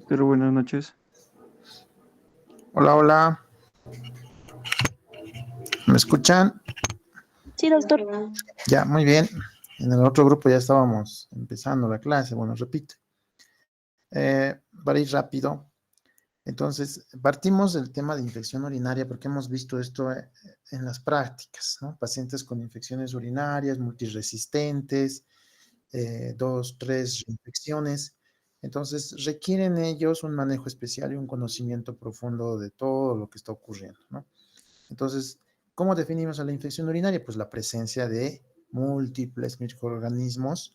Doctor, buenas noches. Hola, hola. ¿Me escuchan? Sí, doctor. Ya, muy bien. En el otro grupo ya estábamos empezando la clase. Bueno, repite. Para ir rápido. Entonces, partimos del tema de infección urinaria porque hemos visto esto en las prácticas, ¿no? Pacientes con infecciones urinarias, multiresistentes, 2, 3 infecciones. Entonces, requieren ellos un manejo especial y un conocimiento profundo de todo lo que está ocurriendo, ¿no? Entonces, ¿cómo definimos a la infección urinaria? Pues la presencia de múltiples microorganismos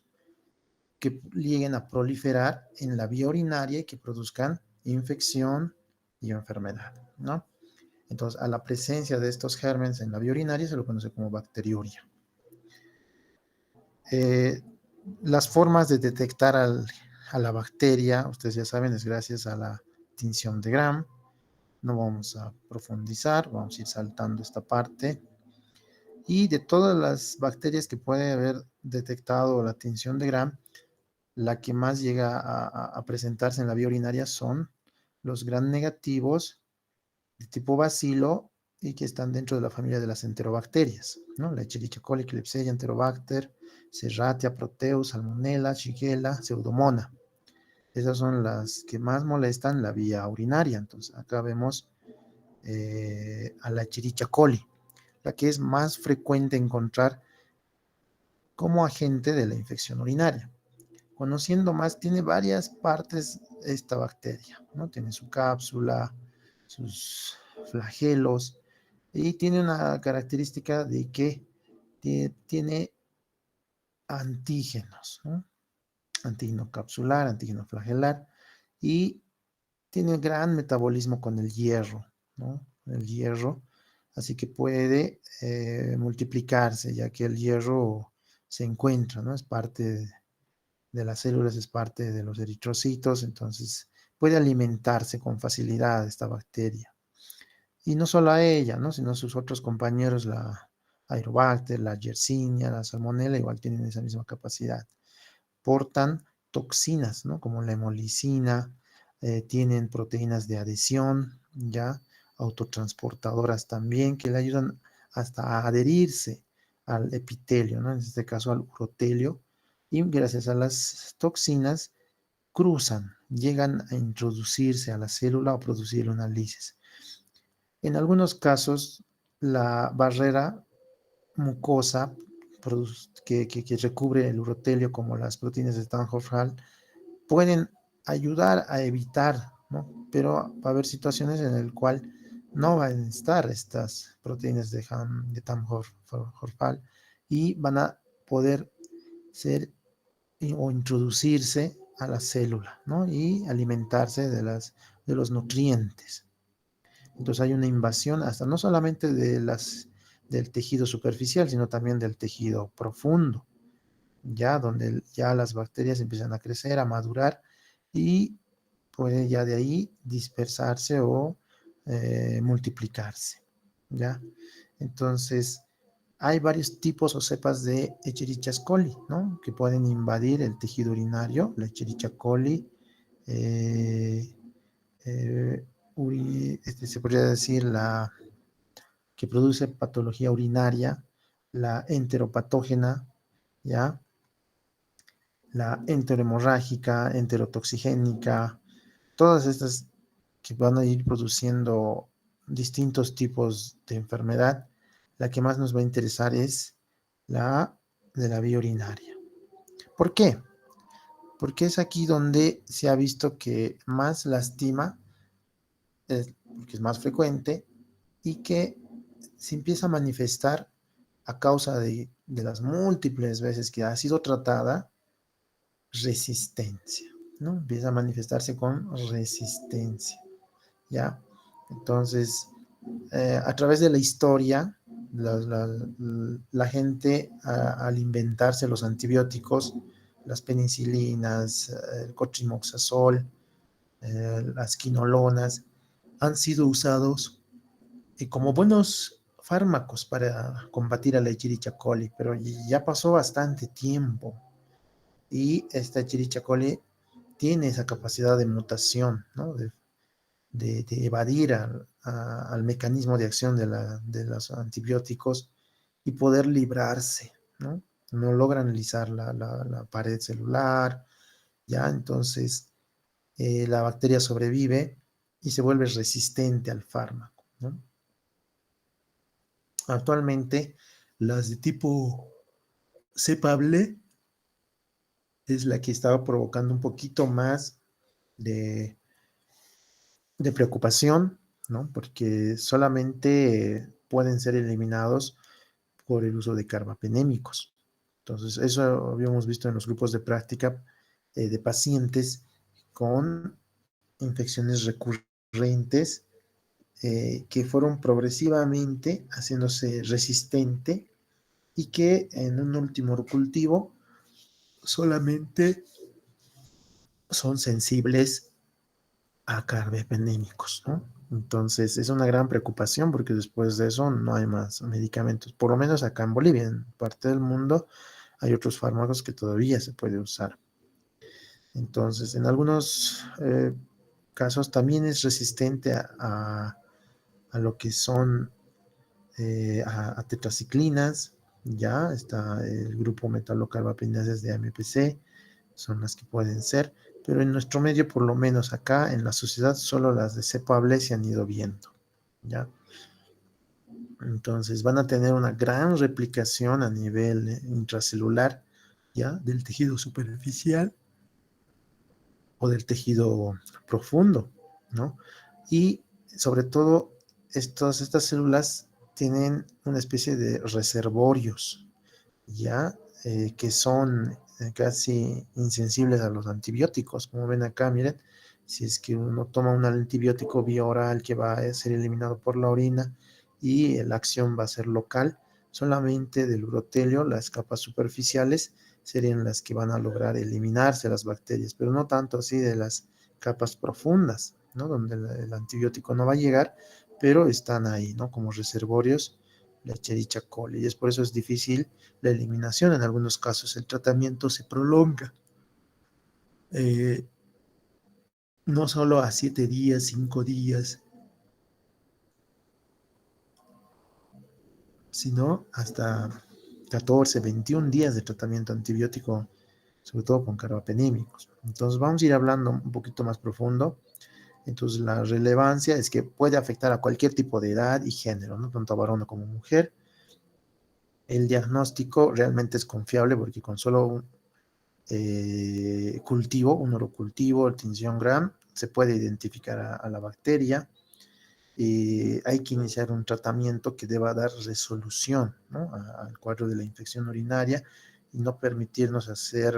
que lleguen a proliferar en la vía urinaria y que produzcan infección y enfermedad, ¿no? Entonces, a la presencia de estos gérmenes en la vía urinaria se lo conoce como bacteriuria. Eh, las formas de detectar a la bacteria, ustedes ya saben, es gracias a la tinción de Gram. No vamos a profundizar, vamos a ir saltando esta parte. Y de todas las bacterias que puede haber detectado la tinción de Gram, la que más llega a presentarse en la vía urinaria son los gram negativos de tipo bacilo y que están dentro de la familia de las enterobacterias, ¿no? La Escherichia coli, Klebsiella, Enterobacter, Serratia, Proteus, Salmonella, Shigella, Pseudomonas. Esas son las que más molestan la vía urinaria. Entonces, acá vemos a la Escherichia coli, la que es más frecuente encontrar como agente de la infección urinaria. Conociendo más, tiene varias partes esta bacteria, ¿no? Tiene su cápsula, sus flagelos, y tiene una característica de que tiene antígenos, ¿no? Antígeno capsular, antígeno flagelar, y tiene gran metabolismo con el hierro, ¿no? El hierro, así que puede multiplicarse, ya que el hierro se encuentra, ¿no? Es parte de las células, es parte de los eritrocitos, entonces puede alimentarse con facilidad esta bacteria. Y no solo a ella, ¿no? Sino a sus otros compañeros, la Aerobacter, la Yersinia, la Salmonella, igual tienen esa misma capacidad. Portan toxinas, ¿no? Como la hemolicina, tienen proteínas de adhesión, ya, autotransportadoras también, que le ayudan hasta a adherirse al epitelio, ¿no? En este caso al urotelio, y gracias a las toxinas cruzan, llegan a introducirse a la célula o producir una lisis. En algunos casos, la barrera mucosa que recubre el urotelio, como las proteínas de Tamm-Hall, pueden ayudar a evitar, ¿no? Pero va a haber situaciones en las cuales no van a estar estas proteínas de Tamm-Hall y van a poder ser o introducirse a la célula, ¿no? Y alimentarse de los nutrientes. Entonces hay una invasión hasta no solamente del tejido superficial, sino también del tejido profundo, ya donde ya las bacterias empiezan a crecer, a madurar y puede ya de ahí dispersarse o multiplicarse, ¿ya? Entonces, hay varios tipos o cepas de Escherichia coli, ¿no? Que pueden invadir el tejido urinario, la Escherichia coli, eh, eh, se podría decir la que produce patología urinaria, la enteropatógena, ¿ya? La enterohemorrágica, enterotoxigénica, todas estas que van a ir produciendo distintos tipos de enfermedad. La que más nos va a interesar es la de la vía urinaria. ¿Por qué? Porque es aquí donde se ha visto que más lastima, porque es más frecuente, y que se empieza a manifestar a causa de las múltiples veces que ha sido tratada, resistencia, ¿no? Empieza a manifestarse con resistencia, ¿ya? Entonces, a través de la historia, la gente al inventarse los antibióticos, las penicilinas, el cotrimoxazol, las quinolonas, han sido usados como buenos fármacos para combatir a la Escherichia coli, pero ya pasó bastante tiempo y esta Escherichia coli tiene esa capacidad de mutación, ¿no? De evadir al mecanismo de acción de los antibióticos y poder librarse, ¿no? No logran lisar la pared celular, ¿ya? Entonces, la bacteria sobrevive y se vuelve resistente al fármaco, ¿no? Actualmente, las de tipo cepable es la que estaba provocando un poquito más de, de preocupación, ¿no? Porque solamente pueden ser eliminados por el uso de carbapenémicos. Entonces, eso habíamos visto en los grupos de práctica de pacientes con infecciones recurrentes que fueron progresivamente haciéndose resistente y que en un último cultivo solamente son sensibles a carbapenémicos, ¿no? Entonces es una gran preocupación porque después de eso no hay más medicamentos, por lo menos acá en Bolivia, en parte del mundo hay otros fármacos que todavía se puede usar. Entonces, en algunos casos también es resistente a lo que son a tetraciclinas, ya está el grupo metalocarbapinases de AMPC, son las que pueden ser, pero en nuestro medio, por lo menos acá en la sociedad, solo las de cepable se han ido viendo, ¿ya? Entonces van a tener una gran replicación a nivel intracelular, ¿ya? Del tejido superficial o del tejido profundo, ¿no? Y sobre todo, estas células tienen una especie de reservorios, ¿ya? Que son casi insensibles a los antibióticos. Como ven acá, miren, si es que uno toma un antibiótico vía oral que va a ser eliminado por la orina y la acción va a ser local, solamente del urotelio, las capas superficiales serían las que van a lograr eliminarse las bacterias, pero no tanto así de las capas profundas, ¿no? Donde el antibiótico no va a llegar, pero están ahí, ¿no? Como reservorios, la Escherichia coli, y es por eso es difícil la eliminación. En algunos casos el tratamiento se prolonga, eh, no solo a 7 días, 5 días, sino hasta 14, 21 días de tratamiento antibiótico, sobre todo con carbapenémicos. Entonces vamos a ir hablando un poquito más profundo. Entonces la relevancia es que puede afectar a cualquier tipo de edad y género, ¿no? Tanto varón como mujer. El diagnóstico realmente es confiable porque con solo un cultivo, un orocultivo, el tinción Gram, se puede identificar a la bacteria. Hay que iniciar un tratamiento que deba dar resolución, ¿no? Al cuadro de la infección urinaria y no permitirnos hacer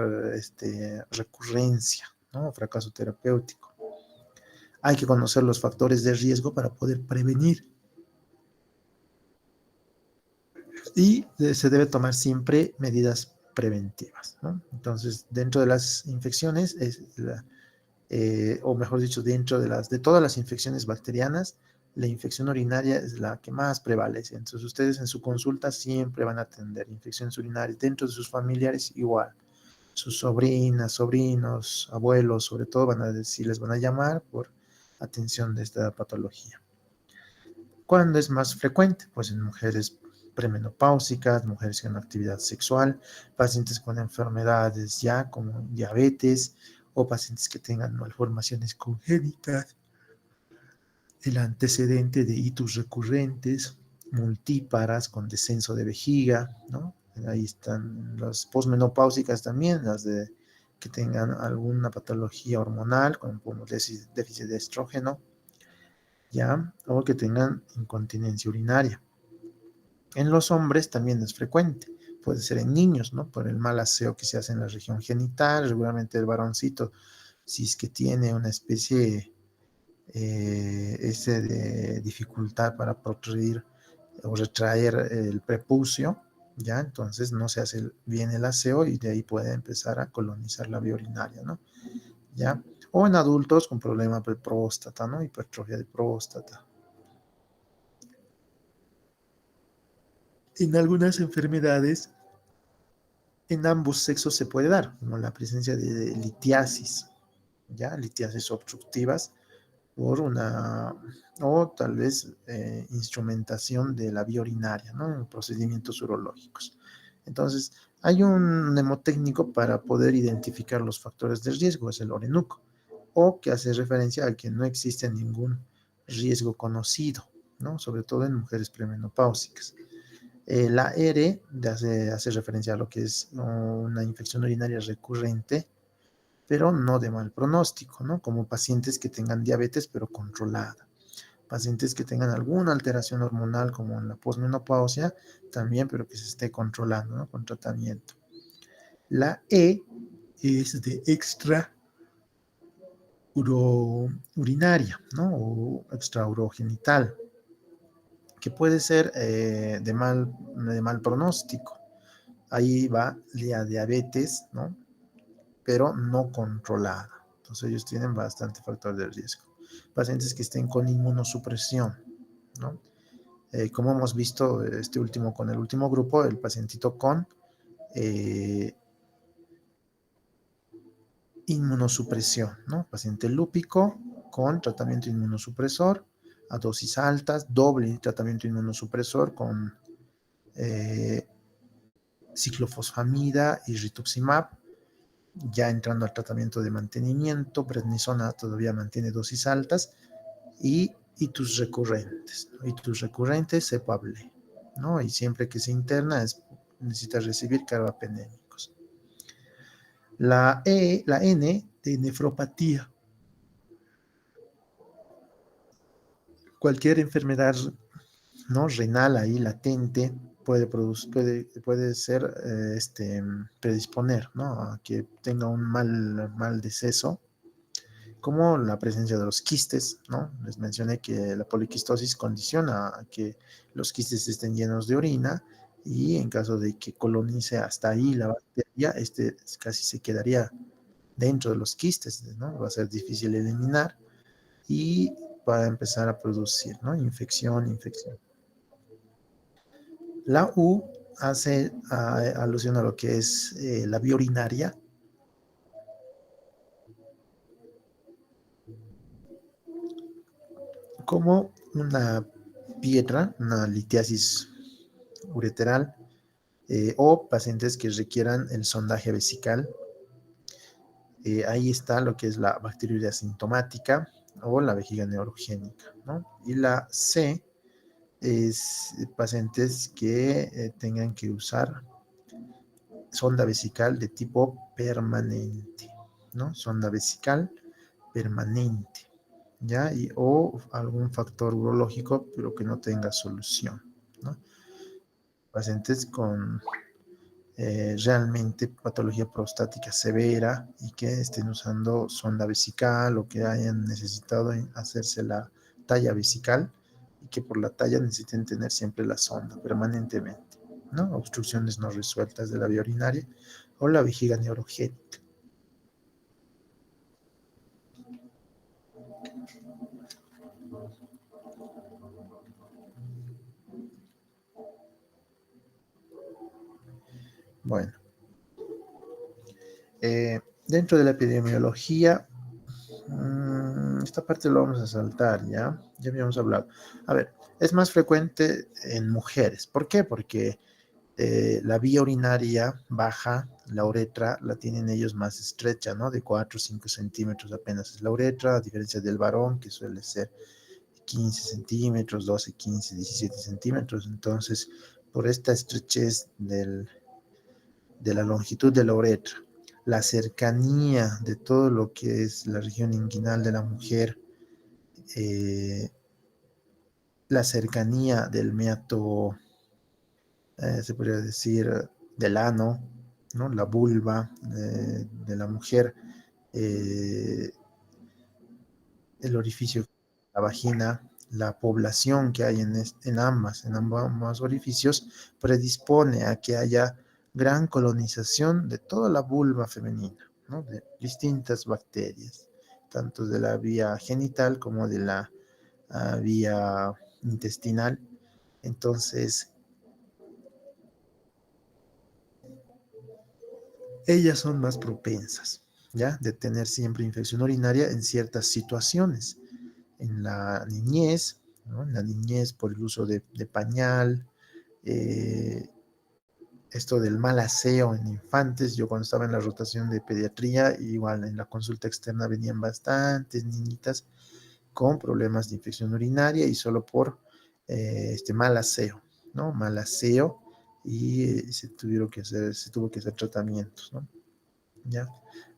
recurrencia, ¿no? Fracaso terapéutico. Hay que conocer los factores de riesgo para poder prevenir y se debe tomar siempre medidas preventivas, ¿no? Entonces, dentro de las infecciones, o mejor dicho, dentro de todas las infecciones bacterianas, la infección urinaria es la que más prevalece. Entonces, ustedes en su consulta siempre van a atender infecciones urinarias. Dentro de sus familiares, igual. Sus sobrinas, sobrinos, abuelos, sobre todo, van a decir, les van a llamar por atención de esta patología. ¿Cuándo es más frecuente? Pues en mujeres premenopáusicas, mujeres con actividad sexual, pacientes con enfermedades ya como diabetes o pacientes que tengan malformaciones congénitas, el antecedente de hitos recurrentes, multíparas con descenso de vejiga, ¿no? Ahí están las posmenopáusicas también, las de que tengan alguna patología hormonal, como déficit de estrógeno, ¿ya? O que tengan incontinencia urinaria. En los hombres también es frecuente, puede ser en niños, ¿no? Por el mal aseo que se hace en la región genital, regularmente el varoncito, si es que tiene una especie de dificultad para protruir o retraer el prepucio, ¿ya? Entonces no se hace bien el aseo y de ahí puede empezar a colonizar la vía urinaria, ¿no? ¿Ya? O en adultos con problemas de próstata, ¿no? Hipertrofia de próstata. En algunas enfermedades en ambos sexos se puede dar, como la presencia de litiasis, ya litiasis obstructivas por una, o tal vez instrumentación de la vía urinaria, ¿no? En procedimientos urológicos. Entonces, hay un mnemotécnico para poder identificar los factores de riesgo, es el Orenuc, o que hace referencia a que no existe ningún riesgo conocido, ¿no? Sobre todo en mujeres premenopáusicas. La R hace referencia a lo que es una infección urinaria recurrente, pero no de mal pronóstico, ¿no? Como pacientes que tengan diabetes, pero controlada. Pacientes que tengan alguna alteración hormonal, como en la posmenopausia, también, pero que se esté controlando, ¿no? Con tratamiento. La E es de extra urinaria, ¿no? O extraurogenital, que puede ser de mal pronóstico. Ahí va la diabetes, ¿no? Pero no controlada. Entonces ellos tienen bastante factor de riesgo. Pacientes que estén con inmunosupresión, ¿no? Como hemos visto con el último grupo, el pacientito con eh, inmunosupresión, ¿no? Paciente lúpico con tratamiento inmunosupresor a dosis altas, doble tratamiento inmunosupresor con eh, ciclofosfamida y rituximab, ya entrando al tratamiento de mantenimiento, prednisona todavía mantiene dosis altas, y tus recurrentes, ¿no? Y tus recurrentes cepable, ¿no? Y siempre que se interna necesita recibir carbapenémicos. La N de nefropatía. Cualquier enfermedad, ¿no? Renal ahí latente puede ser, predisponer, ¿no? A que tenga un mal deceso, como la presencia de los quistes, ¿no? Les mencioné que la poliquistosis condiciona a que los quistes estén llenos de orina, y en caso de que colonice hasta ahí la bacteria, casi se quedaría dentro de los quistes, ¿no? Va a ser difícil eliminar y va a empezar a producir, ¿no? Infección. La U hace alusión a lo que es la vía urinaria, como una piedra, una litiasis ureteral, o pacientes que requieran el sondaje vesical. Ahí está lo que es la bacteriuria asintomática o la vejiga neurogénica, ¿no? Y la C es pacientes que tengan que usar sonda vesical de tipo permanente, ¿no? Sonda vesical permanente, ¿ya? O algún factor urológico, pero que no tenga solución, ¿no? Pacientes con realmente patología prostática severa y que estén usando sonda vesical, o que hayan necesitado hacerse la talla vesical y que por la talla necesiten tener siempre la sonda permanentemente, ¿no? Obstrucciones no resueltas de la vía urinaria o la vejiga neurogénica. Bueno, dentro de la epidemiología, esta parte lo vamos a saltar, ¿ya? Ya habíamos hablado. A ver, es más frecuente en mujeres. ¿Por qué? Porque la vía urinaria baja, la uretra, la tienen ellos más estrecha, ¿no? De 4 o 5 centímetros apenas es la uretra, a diferencia del varón, que suele ser 15 centímetros, 12, 15, 17 centímetros. Entonces, por esta estrechez de la longitud de la uretra, la cercanía de todo lo que es la región inguinal de la mujer, eh, la cercanía del meato, se podría decir, del ano, ¿no? La vulva de la mujer, eh, el orificio, la vagina, la población que hay en ambos orificios, predispone a que haya gran colonización de toda la vulva femenina, ¿no? De distintas bacterias, tanto de la vía genital como de la vía intestinal. Entonces, ellas son más propensas. ¿ya? De tener siempre infección urinaria en ciertas situaciones. En la niñez, ¿no? En la niñez por el uso de pañal, eh, esto del mal aseo en infantes. Yo cuando estaba en la rotación de pediatría, igual en la consulta externa venían bastantes niñitas con problemas de infección urinaria y solo por este mal aseo, ¿no? Mal aseo y se tuvo que hacer tratamientos, ¿no? ¿Ya?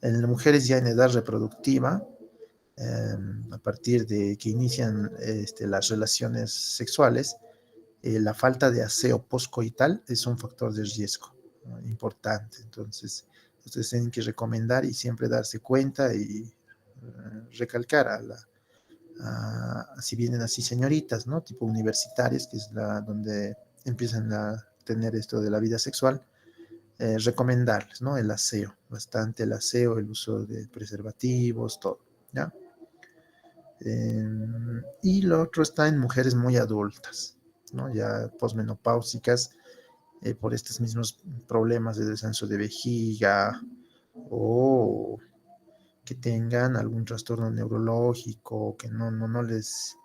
En las mujeres ya en edad reproductiva, eh, a partir de que inician las relaciones sexuales, la falta de aseo postcoital es un factor de riesgo, ¿no? Importante. Entonces, ustedes tienen que recomendar y siempre darse cuenta y recalcar si vienen así señoritas, ¿no? Tipo universitarias, que es donde empiezan a tener esto de la vida sexual, recomendarles, ¿no? El aseo, bastante el aseo, el uso de preservativos, todo, ¿ya? Y lo otro está en mujeres muy adultas, ¿no? Ya posmenopáusicas, por estos mismos problemas de descenso de vejiga o que tengan algún trastorno neurológico que no les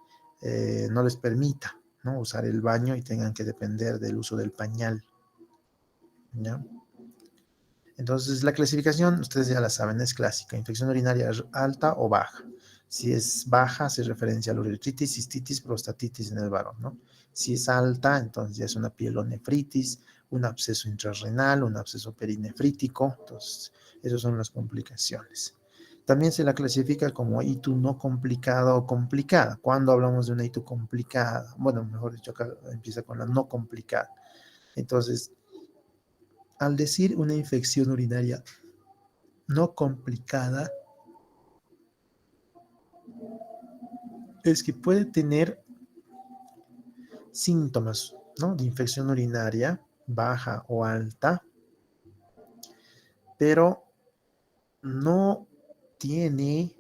permita, ¿no? Usar el baño y tengan que depender del uso del pañal, ¿ya? Entonces, la clasificación, ustedes ya la saben, es clásica: infección urinaria alta o baja. Si es baja, hace referencia a la uretritis, cistitis, prostatitis en el varón, ¿no? Si es alta, entonces ya es una pielonefritis, un absceso intrarrenal, un absceso perinefrítico. Entonces, esas son las complicaciones. También se la clasifica como ITU no complicada o complicada. Cuando hablamos de una ITU complicada, bueno, mejor dicho, acá empieza con la no complicada. Entonces, al decir una infección urinaria no complicada, es que puede tener síntomas, ¿no? De infección urinaria baja o alta, pero no tiene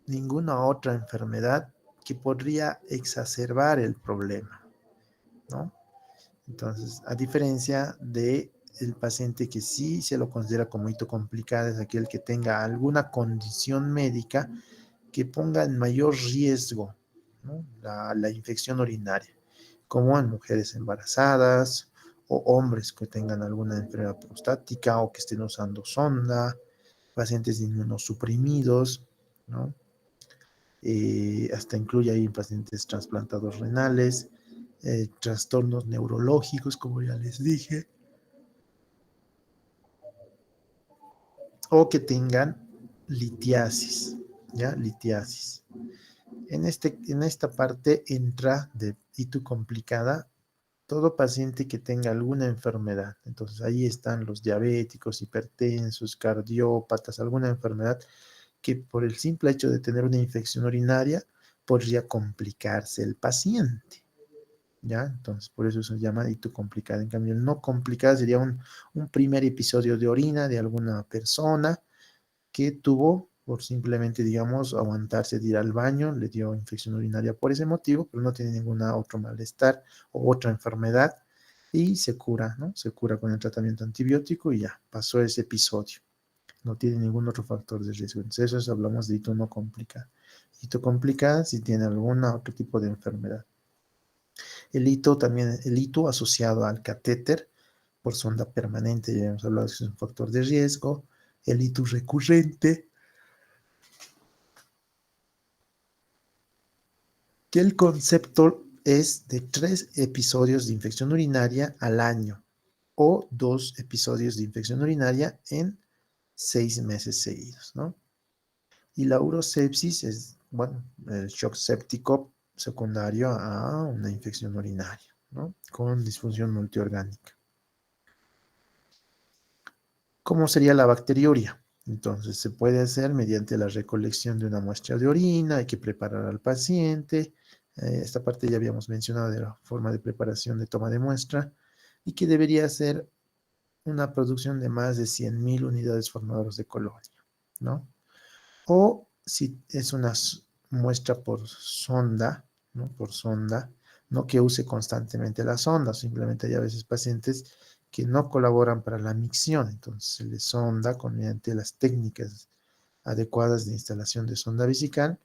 ninguna otra enfermedad que podría exacerbar el problema, ¿no? Entonces, a diferencia de el paciente que sí se lo considera como hito complicado, es aquel que tenga alguna condición médica que ponga en mayor riesgo, ¿no? la infección urinaria, como en mujeres embarazadas o hombres que tengan alguna enfermedad prostática o que estén usando sonda, pacientes inmunosuprimidos, ¿no? Hasta incluye ahí pacientes trasplantados renales, trastornos neurológicos, como ya les dije, o que tengan litiasis, ¿ya? Litiasis. En esta parte entra de ITU complicada todo paciente que tenga alguna enfermedad. Entonces ahí están los diabéticos, hipertensos, cardiópatas, alguna enfermedad que por el simple hecho de tener una infección urinaria podría complicarse el paciente. ¿Ya? Entonces, por eso se llama ITU complicada. En cambio, el no complicada sería un primer episodio de orina de alguna persona que tuvo por simplemente, digamos, aguantarse de ir al baño, le dio infección urinaria por ese motivo, pero no tiene ningún otro malestar o otra enfermedad y se cura, ¿no? Se cura con el tratamiento antibiótico y ya, pasó ese episodio. No tiene ningún otro factor de riesgo. Entonces, eso hablamos de hito no complicado. Hito complicado si tiene algún otro tipo de enfermedad. El hito también, el hito asociado al catéter por sonda permanente, ya hemos hablado que es un factor de riesgo. El hito recurrente, que el concepto es de 3 episodios de infección urinaria al año o 2 episodios de infección urinaria en 6 meses seguidos, ¿no? Y la urosepsis es, bueno, el shock séptico secundario a una infección urinaria, ¿no? Con disfunción multiorgánica. ¿Cómo sería la bacteriuria? Entonces, se puede hacer mediante la recolección de una muestra de orina, hay que preparar al paciente. Esta parte ya habíamos mencionado de la forma de preparación de toma de muestra y que debería ser una producción de más de 100.000 unidades formadoras de colonia, ¿no? O si es una muestra por sonda, ¿no? Por sonda, no que use constantemente la sonda, simplemente hay a veces pacientes que no colaboran para la micción, entonces se les sonda mediante las técnicas adecuadas de instalación de sonda vesical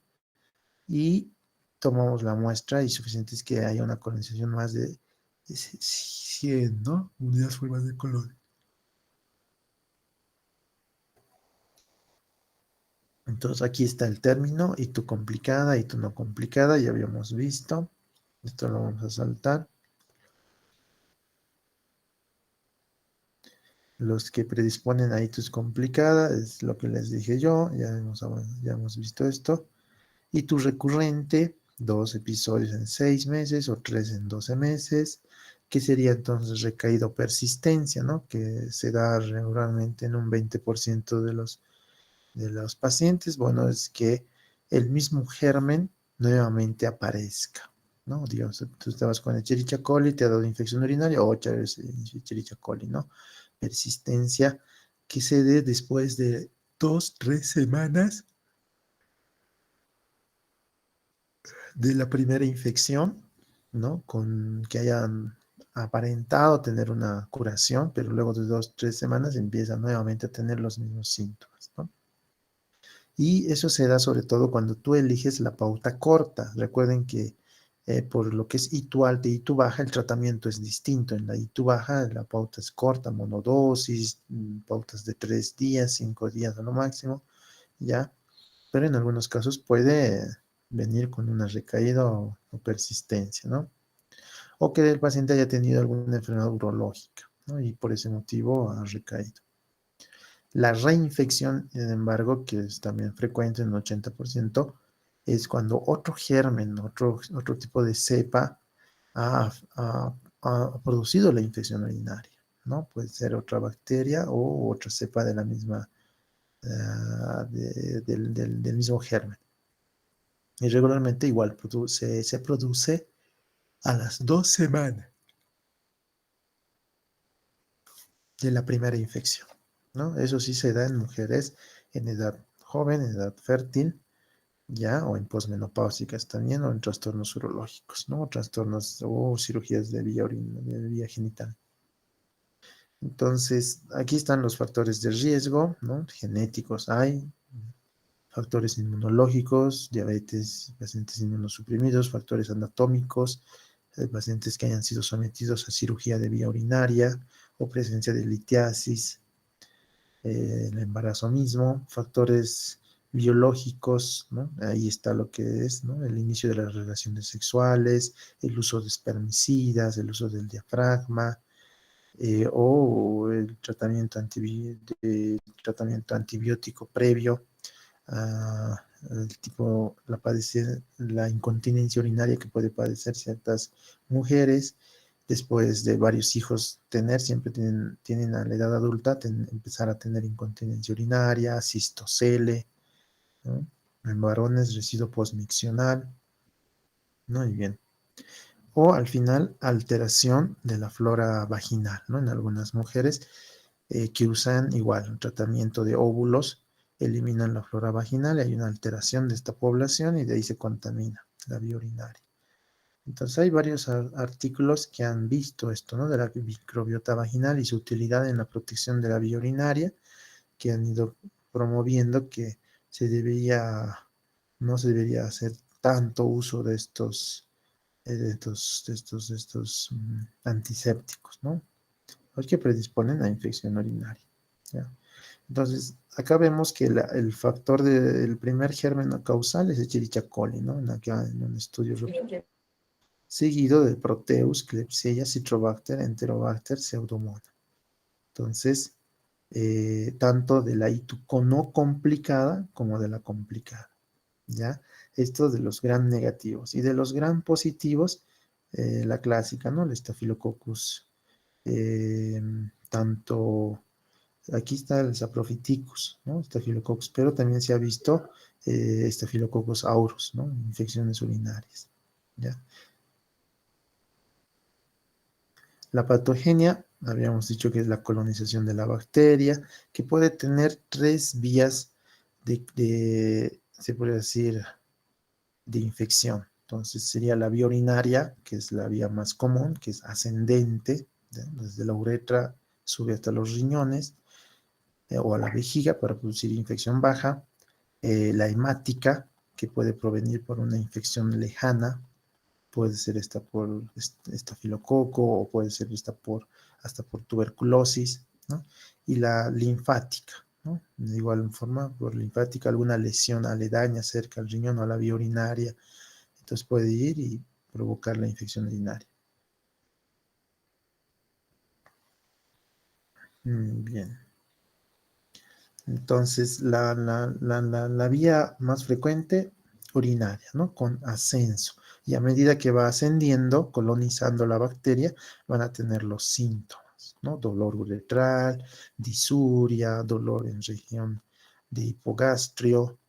y tomamos la muestra y suficiente es que haya una colonización más de 100, ¿no? Unidades formas de color. Entonces aquí está el término y tu complicada y tu no complicada, ya habíamos visto. Esto lo vamos a saltar. Los que predisponen a itus complicada es lo que les dije yo, ya hemos visto esto. Y tu recurrente, 2 episodios en 6 meses o 3 en 12 meses, que sería entonces recaída o persistencia, ¿no? Que se da regularmente en un 20% de los pacientes. Bueno, es que el mismo germen nuevamente aparezca, ¿no? Digamos, tú estabas con Escherichia coli, te ha dado infección urinaria, o Escherichia coli, ¿no? Persistencia que se dé después de 2, 3 semanas de la primera infección, ¿no? Con que hayan aparentado tener una curación, pero luego de 2, 3 semanas empiezan nuevamente a tener los mismos síntomas, ¿no? Y eso se da sobre todo cuando tú eliges la pauta corta. Recuerden que por lo que es ITU alta y ITU baja, el tratamiento es distinto. En la ITU baja, la pauta es corta, monodosis, pautas de 3 días, 5 días a lo máximo, ¿ya? Pero en algunos casos puede venir con una recaída o persistencia, ¿no? O que el paciente haya tenido alguna enfermedad urológica, ¿no? Y por ese motivo ha recaído. La reinfección, sin embargo, que es también frecuente en el 80%, es cuando otro germen, otro tipo de cepa ha producido la infección urinaria, ¿no? Puede ser otra bacteria o otra cepa de la misma, del mismo germen. Y regularmente igual se produce a las 2 semanas de la primera infección, ¿no? Eso sí se da en mujeres en edad joven, en edad fértil, ya, o en posmenopáusicas también, o en trastornos urológicos, ¿no? Trastornos o cirugías de vía genital. Entonces, aquí están los factores de riesgo, ¿no? Genéticos hay, factores inmunológicos, diabetes, pacientes inmunosuprimidos, factores anatómicos, pacientes que hayan sido sometidos a cirugía de vía urinaria o presencia de litiasis, el embarazo mismo, factores biológicos, ¿no? Ahí está lo que es, ¿no? El inicio de las relaciones sexuales, el uso de espermicidas, el uso del diafragma, o tratamiento antibiótico previo a la incontinencia urinaria que puede padecer ciertas mujeres después de varios hijos tener, siempre tienen a la edad adulta empezar a tener incontinencia urinaria, cistocele, ¿no? En varones, residuo postmiccional, ¿no? Y bien. O al final, alteración de la flora vaginal, ¿no? En algunas mujeres que usan igual un tratamiento de óvulos, eliminan la flora vaginal y hay una alteración de esta población y de ahí se contamina la vía urinaria. Entonces hay varios artículos que han visto esto, ¿no? De la microbiota vaginal y su utilidad en la protección de la vía urinaria, que han ido promoviendo que no se debería hacer tanto uso de estos antisépticos, ¿no? Porque predisponen a infección urinaria, ¿ya? Entonces, acá vemos que el factor del primer germen causal es Escherichia coli, ¿no? Acá en un estudio seguido de Proteus, Klebsiella, Citrobacter, Enterobacter, Pseudomonas. Entonces, tanto de la no complicada como de la complicada, ¿ya? Esto de los gram negativos. Y de los gram positivos, la clásica, ¿no? El Staphylococcus, eh, tanto, aquí está el Saprophyticus, ¿no? Staphylococcus, pero también se ha visto Staphylococcus aureus, ¿no? Infecciones urinarias, ¿ya? La patogenia, habíamos dicho que es la colonización de la bacteria, que puede tener 3 vías se puede decir, de infección. Entonces sería la vía urinaria, que es la vía más común, que es ascendente, ¿ya? Desde la uretra sube hasta los riñones o a la vejiga para producir infección baja. La hemática, que puede provenir por una infección lejana, puede ser esta por estafilococo o puede ser esta hasta por tuberculosis, ¿no? Y la linfática, ¿no? De igual forma, por linfática, alguna lesión aledaña cerca al riñón o a la vía urinaria, entonces puede ir y provocar la infección urinaria. Bien. Entonces, la vía más frecuente, urinaria, ¿no? Con ascenso. Y a medida que va ascendiendo, colonizando la bacteria, van a tener los síntomas, ¿no? Dolor uretral, disuria, dolor en región de hipogastrio,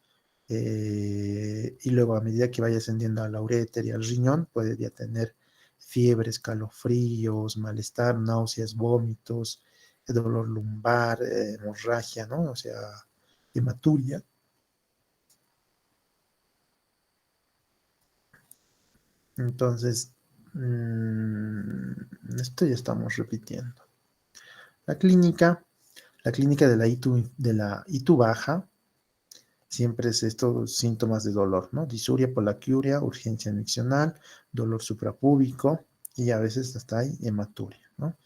y luego a medida que vaya ascendiendo a la uretra y al riñón, puede ya tener fiebre, escalofríos, malestar, náuseas, vómitos, dolor lumbar, hemorragia, ¿no? O sea, hematuria. Entonces, esto ya estamos repitiendo. La clínica, la clínica de la ITU baja, siempre es estos síntomas de dolor, ¿no? Disuria, polaquiuria, urgencia miccional, dolor suprapúbico y a veces hasta hay hematuria, ¿no?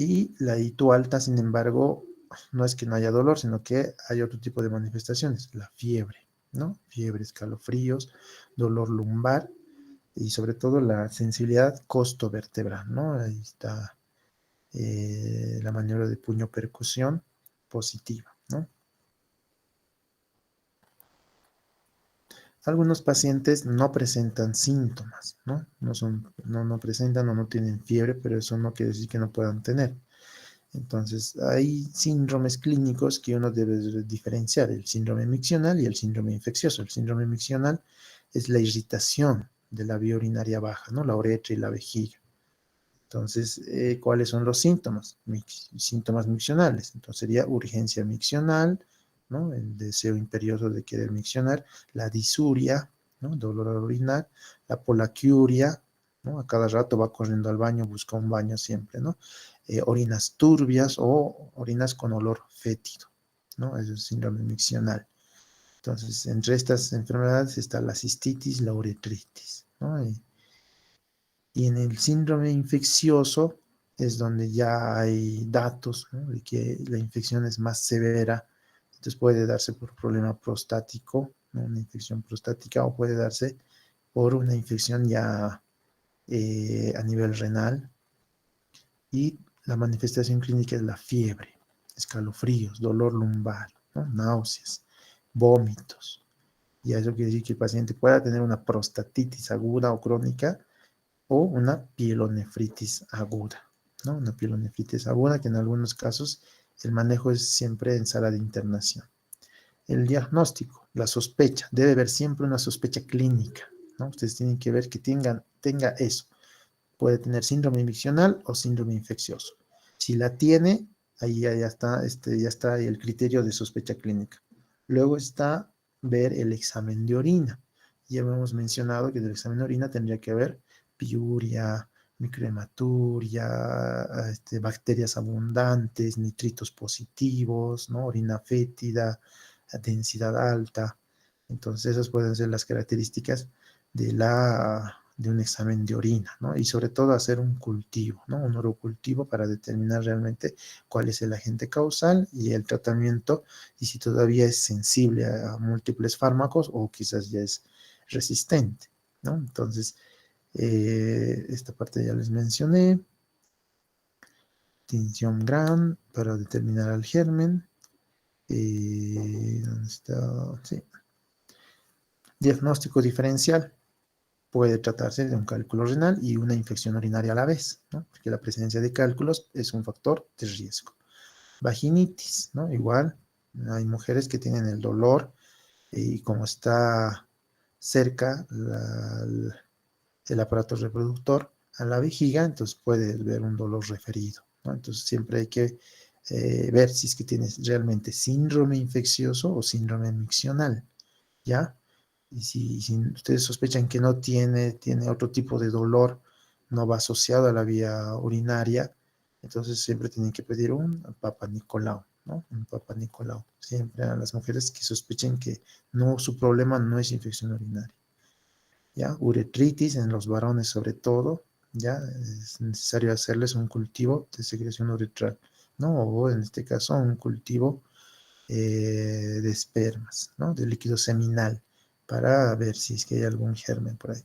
Y la ITU alta, sin embargo, no es que no haya dolor, sino que hay otro tipo de manifestaciones, la fiebre, ¿no? Fiebre, escalofríos, dolor lumbar y sobre todo la sensibilidad costovertebral, ¿no? Ahí está la maniobra de puño percusión positiva, ¿no? Algunos pacientes no presentan síntomas, ¿no? No presentan o no tienen fiebre, pero eso no quiere decir que no puedan tener. Entonces, hay síndromes clínicos que uno debe diferenciar, el síndrome miccional y el síndrome infeccioso. El síndrome miccional es la irritación de la vía urinaria baja, ¿no? La uretra y la vejiga. Entonces, ¿cuáles son los síntomas? Síntomas miccionales. Entonces, sería urgencia miccional, ¿no? El deseo imperioso de querer miccionar, la disuria, ¿no? Dolor al orinar, la polaquiuria, ¿no? A cada rato va corriendo al baño, busca un baño siempre, ¿no? Orinas turbias o orinas con olor fétido, ¿no? Eso es síndrome miccional. Entonces, entre estas enfermedades está la cistitis, la uretritis, ¿no? Y en el síndrome infeccioso es donde ya hay datos, ¿no? De que la infección es más severa. Entonces puede darse por problema prostático, ¿no? Una infección prostática, o puede darse por una infección ya a nivel renal. Y la manifestación clínica es la fiebre, escalofríos, dolor lumbar, ¿no? Náuseas, vómitos. Y eso quiere decir que el paciente pueda tener una prostatitis aguda o crónica o una pielonefritis aguda, ¿no? Una pielonefritis aguda que en algunos casos el manejo es siempre en sala de internación. El diagnóstico, la sospecha, debe haber siempre una sospecha clínica, ¿no? Ustedes tienen que ver que tenga eso. Puede tener síndrome miccional o síndrome infeccioso. Si la tiene, ahí ya está ahí el criterio de sospecha clínica. Luego está ver el examen de orina. Ya hemos mencionado que del examen de orina tendría que haber piuria, microhematuria, bacterias abundantes, nitritos positivos, ¿no? Orina fétida, densidad alta. Entonces, esas pueden ser las características de un examen de orina, ¿no? Y sobre todo hacer un cultivo, ¿no? Un urocultivo para determinar realmente cuál es el agente causal y el tratamiento y si todavía es sensible a múltiples fármacos o quizás ya es resistente, ¿no? Entonces, esta parte ya les mencioné. Tinción GRAN para determinar al germen. ¿Dónde está? Sí. Diagnóstico diferencial. Puede tratarse de un cálculo renal y una infección urinaria a la vez, ¿no? Porque la presencia de cálculos es un factor de riesgo. Vaginitis, ¿no? Igual, hay mujeres que tienen el dolor y como está cerca el aparato reproductor a la vejiga, entonces puede haber un dolor referido, ¿no? Entonces siempre hay que ver si es que tienes realmente síndrome infeccioso o síndrome miccional, ¿ya? Y si ustedes sospechan que no tiene otro tipo de dolor, no va asociado a la vía urinaria, entonces siempre tienen que pedir un Papa Nicolau, ¿no? En Papa Nicolau. Siempre a las mujeres que sospechen que no, su problema no es infección urinaria. ¿Ya? Uretritis en los varones sobre todo, ¿ya? Es necesario hacerles un cultivo de secreción uretral, ¿no? O en este caso un cultivo de espermas, ¿no? De líquido seminal, para ver si es que hay algún germen por ahí.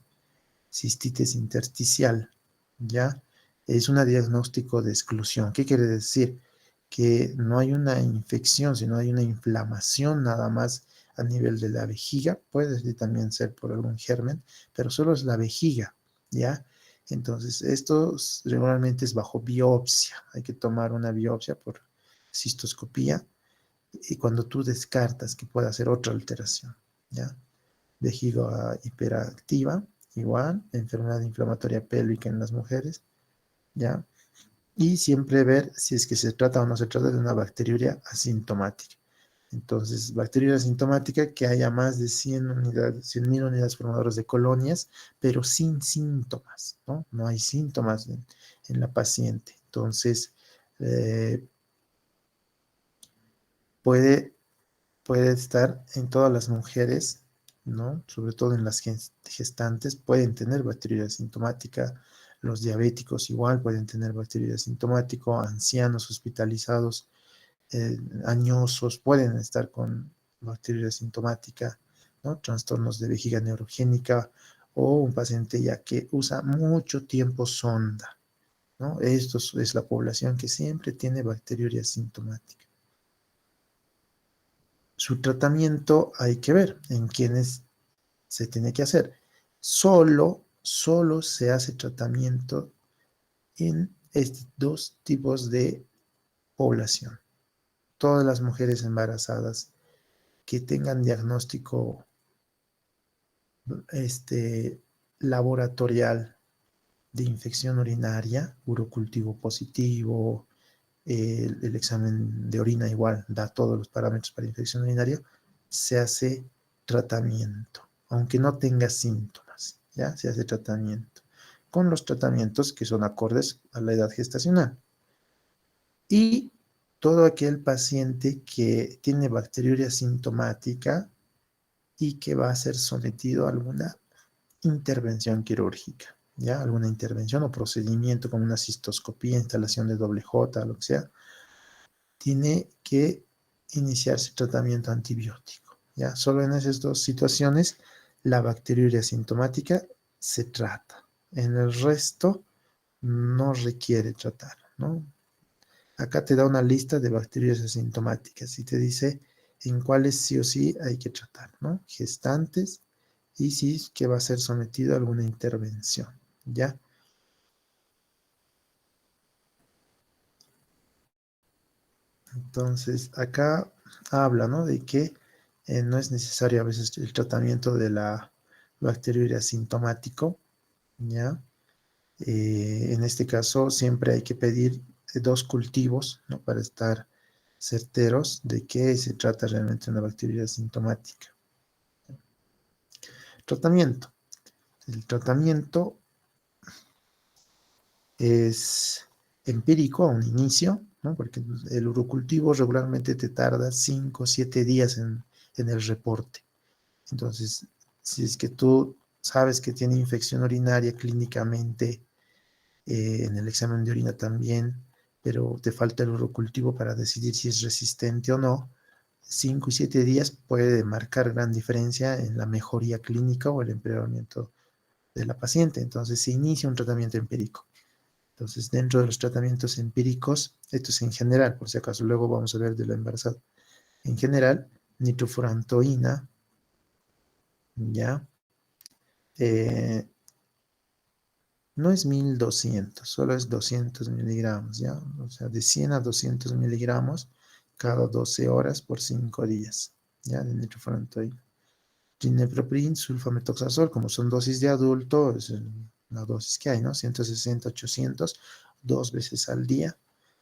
Cistitis intersticial, ¿ya? Es un diagnóstico de exclusión. ¿Qué quiere decir? Que no hay una infección, sino hay una inflamación nada más a nivel de la vejiga. Puede también ser por algún germen, pero solo es la vejiga, ¿ya? Entonces, esto regularmente es bajo biopsia. Hay que tomar una biopsia por cistoscopía y cuando tú descartas que pueda ser otra alteración, ¿ya? Vejiga hiperactiva, igual, enfermedad inflamatoria pélvica en las mujeres, ¿ya? Y siempre ver si es que se trata o no se trata de una bacteriuria asintomática. Entonces, bacteriuria asintomática que haya más de 100 unidades, 100.000 unidades formadoras de colonias, pero sin síntomas, ¿no? No hay síntomas en la paciente. Entonces, eh, puede puede estar en todas las mujeres, ¿no? Sobre todo en las gestantes, pueden tener bacteriuria asintomática, los diabéticos igual pueden tener bacteriuria asintomática, ancianos hospitalizados, añosos pueden estar con bacteriuria asintomática, ¿no? Trastornos de vejiga neurogénica o un paciente ya que usa mucho tiempo sonda, ¿no? Esto es la población que siempre tiene bacteriuria asintomática. Su tratamiento hay que ver en quiénes se tiene que hacer. Solo se hace tratamiento en estos dos tipos de población. Todas las mujeres embarazadas que tengan diagnóstico laboratorial de infección urinaria, urocultivo positivo, el examen de orina igual da todos los parámetros para infección urinaria, se hace tratamiento, aunque no tenga síntomas, ¿ya? Se hace tratamiento, con los tratamientos que son acordes a la edad gestacional. Y todo aquel paciente que tiene bacteriuria sintomática y que va a ser sometido a alguna intervención quirúrgica, ¿ya? Alguna intervención o procedimiento como una cistoscopía, instalación de doble J, lo que sea, tiene que iniciarse tratamiento antibiótico, ¿ya? Solo en esas dos situaciones la bacteriuria asintomática se trata. En el resto no requiere tratar, ¿no? Acá te da una lista de bacterias asintomáticas y te dice en cuáles sí o sí hay que tratar, ¿no? Gestantes y si sí que va a ser sometido a alguna intervención, ¿ya? Entonces, acá habla, ¿no? De que no es necesario a veces el tratamiento de la bacteriuria asintomático, ¿ya? En este caso, siempre hay que pedir dos cultivos, ¿no? Para estar certeros de que se trata realmente de una bacteriuria asintomática. Tratamiento. El tratamiento es empírico a un inicio, ¿no? Porque el urocultivo regularmente te tarda 5 o 7 días en el reporte. Entonces, si es que tú sabes que tiene infección urinaria clínicamente, en el examen de orina también, pero te falta el urocultivo para decidir si es resistente o no, 5 y 7 días puede marcar gran diferencia en la mejoría clínica o el empeoramiento de la paciente. Entonces, se inicia un tratamiento empírico. Entonces, dentro de los tratamientos empíricos, esto es en general, por si acaso luego vamos a ver de la embarazada. En general, nitrofurantoína, ¿ya? Eh, no es 1200, solo es 200 miligramos, ¿ya? O sea, de 100 a 200 miligramos cada 12 horas por 5 días, ¿ya? De nitrofurantoína. Gineproprin, sulfamethoxazol, como son dosis de adulto, es la dosis que hay, ¿no? 160, 800, 2 veces al día,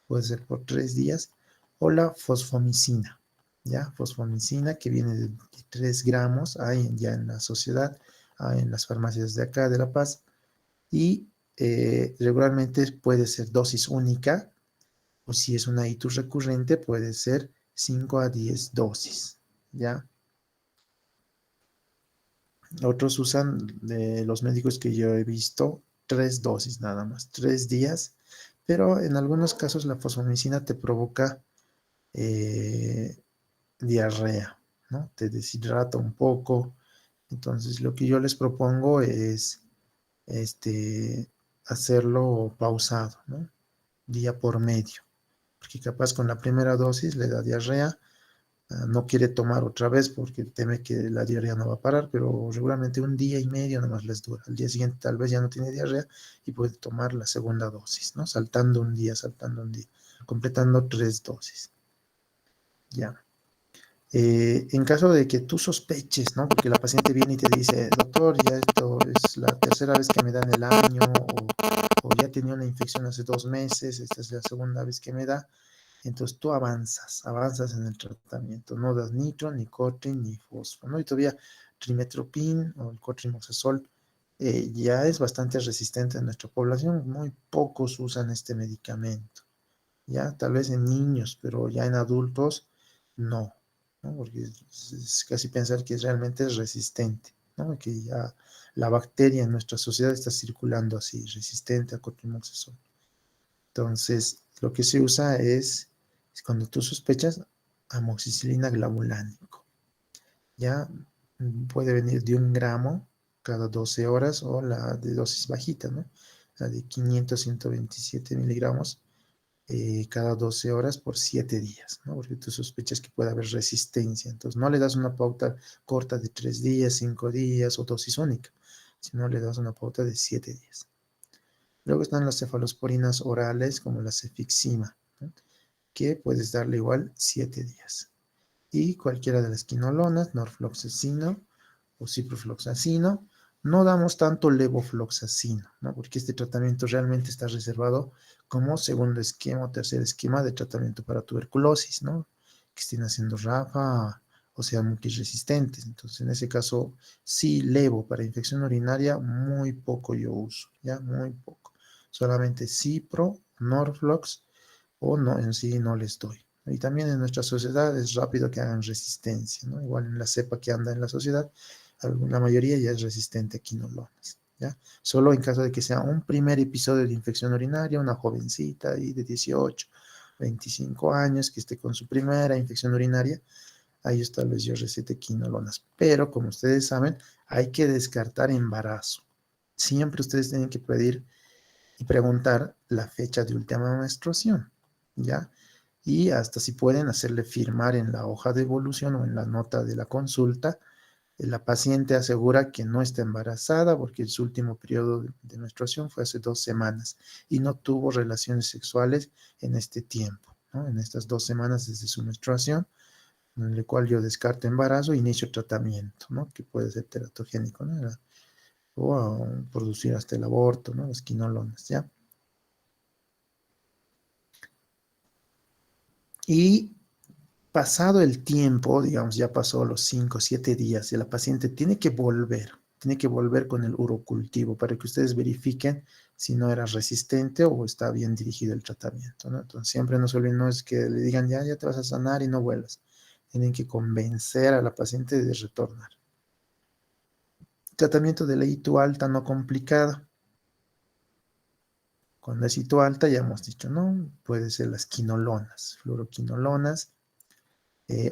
puede ser por 3 días, o la fosfomicina, ¿ya? Fosfomicina que viene de 3 gramos, hay ya en la sociedad, hay en las farmacias de acá, de La Paz, y regularmente puede ser dosis única, O si es una ictus recurrente, puede ser 5 a 10 dosis, ¿ya? Otros usan, de los médicos que yo he visto, 3 dosis nada más, 3 días, pero en algunos casos la fosfomicina te provoca eh, diarrea, ¿no? Te deshidrata un poco. Entonces, lo que yo les propongo es hacerlo pausado, ¿no? Día por medio, porque capaz con la primera dosis le da diarrea, no quiere tomar otra vez porque teme que la diarrea no va a parar, pero regularmente un día y medio nomás les dura. Al día siguiente tal vez ya no tiene diarrea y puede tomar la segunda dosis, ¿no? Saltando un día, completando 3 dosis. Ya. En caso de que tú sospeches, ¿no? Porque la paciente viene y te dice, doctor, ya esto es la tercera vez que me da en el año, o ya tenía una infección hace 2 meses, esta es la segunda vez que me da, entonces tú avanzas en el tratamiento, no das nitro, ni cotrin, ni fósforo, ¿no? Y todavía trimetoprim o el cotrimoxazol ya es bastante resistente en nuestra población, muy pocos usan este medicamento, ya tal vez en niños, pero ya en adultos no, ¿no? Porque es casi pensar que realmente es resistente, ¿no? Que ya la bacteria en nuestra sociedad está circulando así, resistente a cotrimoxazol. Entonces, lo que se usa es cuando tú sospechas amoxicilina glavulánico. Ya puede venir de 1 gramo cada 12 horas o la de dosis bajita, ¿no? La de 500, 127 miligramos cada 12 horas por 7 días, ¿no? Porque tú sospechas que puede haber resistencia. Entonces, no le das una pauta corta de 3 días, 5 días o dosis única, sino le das una pauta de 7 días. Luego están las cefalosporinas orales, como la cefixima, ¿no? Que puedes darle igual 7 días. Y cualquiera de las quinolonas, norfloxacino o ciprofloxacino. No damos tanto levofloxacino, ¿no? Porque este tratamiento realmente está reservado como segundo esquema o tercer esquema de tratamiento para tuberculosis, ¿no? Que estén haciendo RAFA o sean multiresistentes. Entonces, en ese caso, sí levo para infección urinaria, muy poco yo uso, ¿ya? Muy poco. Solamente Cipro, Norflox o no, en sí no les doy. Y también en nuestra sociedad es rápido que hagan resistencia, ¿no? Igual en la cepa que anda en la sociedad, la mayoría ya es resistente a quinolonas, ¿ya? Solo en caso de que sea un primer episodio de infección urinaria, una jovencita y de 18, 25 años que esté con su primera infección urinaria, ahí tal vez yo recete quinolonas. Pero como ustedes saben, hay que descartar embarazo. Siempre ustedes tienen que pedir y preguntar la fecha de última menstruación, ¿ya? Y hasta si pueden hacerle firmar en la hoja de evolución o en la nota de la consulta, la paciente asegura que no está embarazada porque su último periodo de menstruación fue hace 2 semanas y no tuvo relaciones sexuales en este tiempo, ¿no? En estas 2 semanas desde su menstruación, en el cual yo descarto embarazo e inicio tratamiento, ¿no? Que puede ser teratogénico, ¿no? O producir hasta el aborto, ¿no? Las quinolonas, ¿ya? Y pasado el tiempo, digamos, ya pasó los 5 o 7 días y la paciente tiene que volver con el urocultivo para que ustedes verifiquen si no era resistente o está bien dirigido el tratamiento, ¿no? Entonces, siempre no se olviden, no es que le digan, ya te vas a sanar y no vuelvas. Tienen que convencer a la paciente de retornar. Tratamiento de la ITU alta no complicada. Cuando es ITU alta, ya hemos dicho, ¿no? Puede ser las quinolonas, fluoroquinolonas,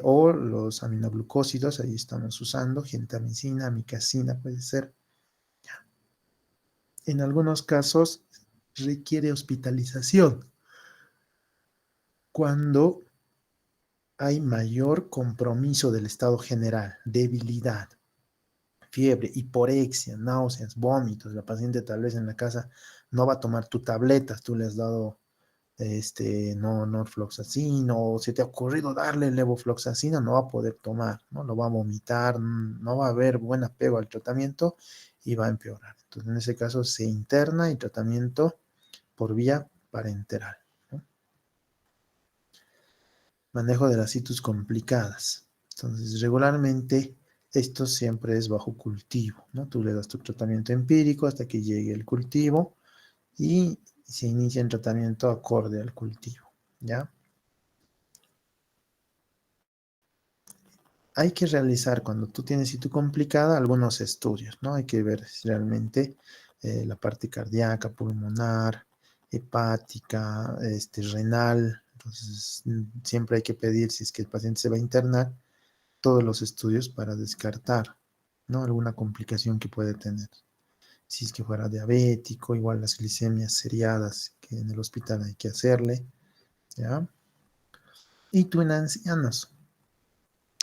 o los aminoglucósidos, ahí estamos usando, gentamicina, amicacina puede ser. En algunos casos requiere hospitalización cuando hay mayor compromiso del estado general, debilidad, fiebre, hiporexia, náuseas, vómitos. La paciente tal vez en la casa no va a tomar tu tableta, tú le has dado no, norfloxacina, o si te ha ocurrido darle levofloxacina, no va a poder tomar, ¿no? Lo va a vomitar, no va a haber buen apego al tratamiento y va a empeorar. Entonces, en ese caso, se interna y tratamiento por vía parenteral, ¿no? Manejo de las situs complicadas. Entonces, regularmente, esto siempre es bajo cultivo, ¿no? Tú le das tu tratamiento empírico hasta que llegue el cultivo y se inicia el tratamiento acorde al cultivo. ¿ya? Hay que realizar cuando tú tienes situ complicada algunos estudios, ¿no? Hay que ver si realmente la parte cardíaca, pulmonar, hepática, renal. Entonces, siempre hay que pedir, si es que el paciente se va a internar, todos los estudios para descartar, ¿no? Alguna complicación que puede tener. Si es que fuera diabético, igual las glicemias seriadas que en el hospital hay que hacerle, ¿ya? Y tú en ancianos.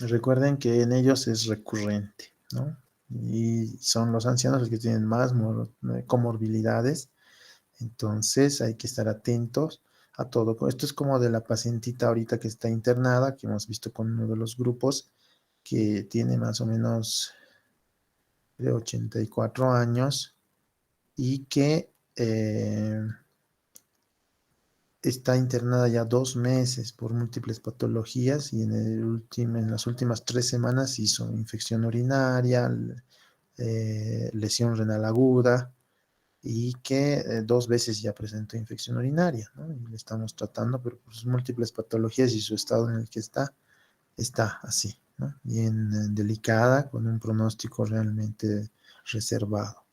Recuerden que en ellos es recurrente, ¿no? Y son los ancianos los que tienen más comorbilidades, entonces hay que estar atentos a todo. Esto es como de la pacientita ahorita que está internada, que hemos visto con uno de los grupos, que tiene más o menos de 84 años y que está internada ya 2 meses por múltiples patologías y en las últimas 3 semanas hizo infección urinaria, lesión renal aguda y que 2 veces ya presentó infección urinaria, ¿no? Y le estamos tratando, pero por sus múltiples patologías y su estado en el que está así, ¿no? Bien delicada, con un pronóstico realmente reservado.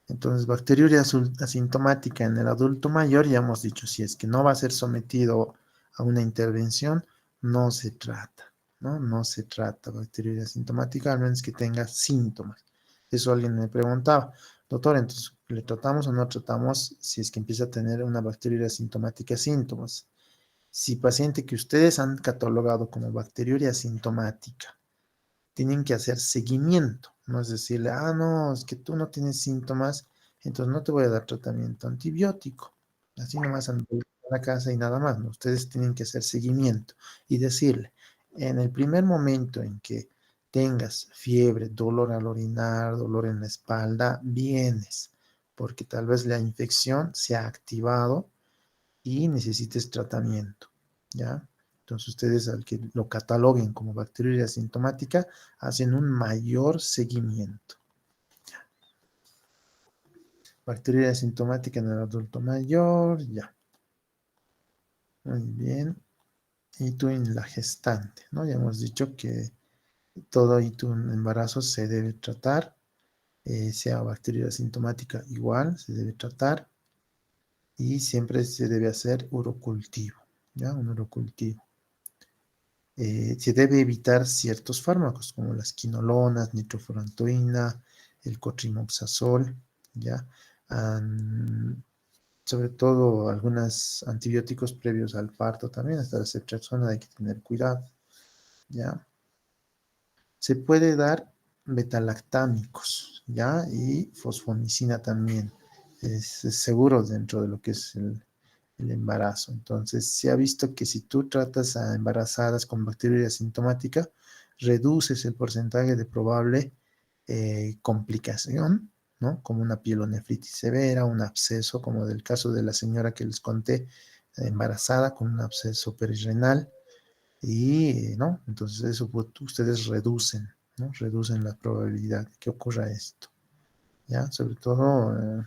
Entonces, bacteriuria asintomática en el adulto mayor, ya hemos dicho, si es que no va a ser sometido a una intervención, no se trata, ¿no? No se trata bacteriuria asintomática, al menos que tenga síntomas. Eso alguien me preguntaba, doctor, entonces, ¿le tratamos o no tratamos si es que empieza a tener una bacteriuria asintomática síntomas? Si paciente que ustedes han catalogado como bacteriuria asintomática, tienen que hacer seguimiento, no es decirle, no, es que tú no tienes síntomas, entonces no te voy a dar tratamiento antibiótico. Así nomás ando a la casa y nada más, ¿no? Ustedes tienen que hacer seguimiento y decirle, en el primer momento en que tengas fiebre, dolor al orinar, dolor en la espalda, vienes, porque tal vez la infección se ha activado y necesites tratamiento, ¿ya? Entonces ustedes al que lo cataloguen como bacteriuria asintomática, hacen un mayor seguimiento. Bacteriuria asintomática en el adulto mayor, ya. Muy bien. Y tú en la gestante, ¿no? Ya hemos dicho que todo y tu embarazo se debe tratar, sea bacteriuria asintomática igual, se debe tratar y siempre se debe hacer urocultivo, ¿ya? Un urocultivo. Se debe evitar ciertos fármacos como las quinolonas, nitrofurantoína, el cotrimoxazol, ¿ya? An- Sobre todo algunos antibióticos previos al parto también, hasta la ceftriaxona hay que tener cuidado, ¿ya? Se puede dar betalactámicos, ¿ya? Y fosfomicina también. Es seguro dentro de lo que es el embarazo. Entonces, se ha visto que si tú tratas a embarazadas con bacteria asintomática, reduces el porcentaje de probable complicación, ¿no? Como una pielonefritis severa, un absceso, como del caso de la señora que les conté, embarazada con un absceso perirrenal, y, ¿no? Entonces, eso pues, ustedes reducen, ¿no? Reducen la probabilidad de que ocurra esto, ¿ya? Sobre todo,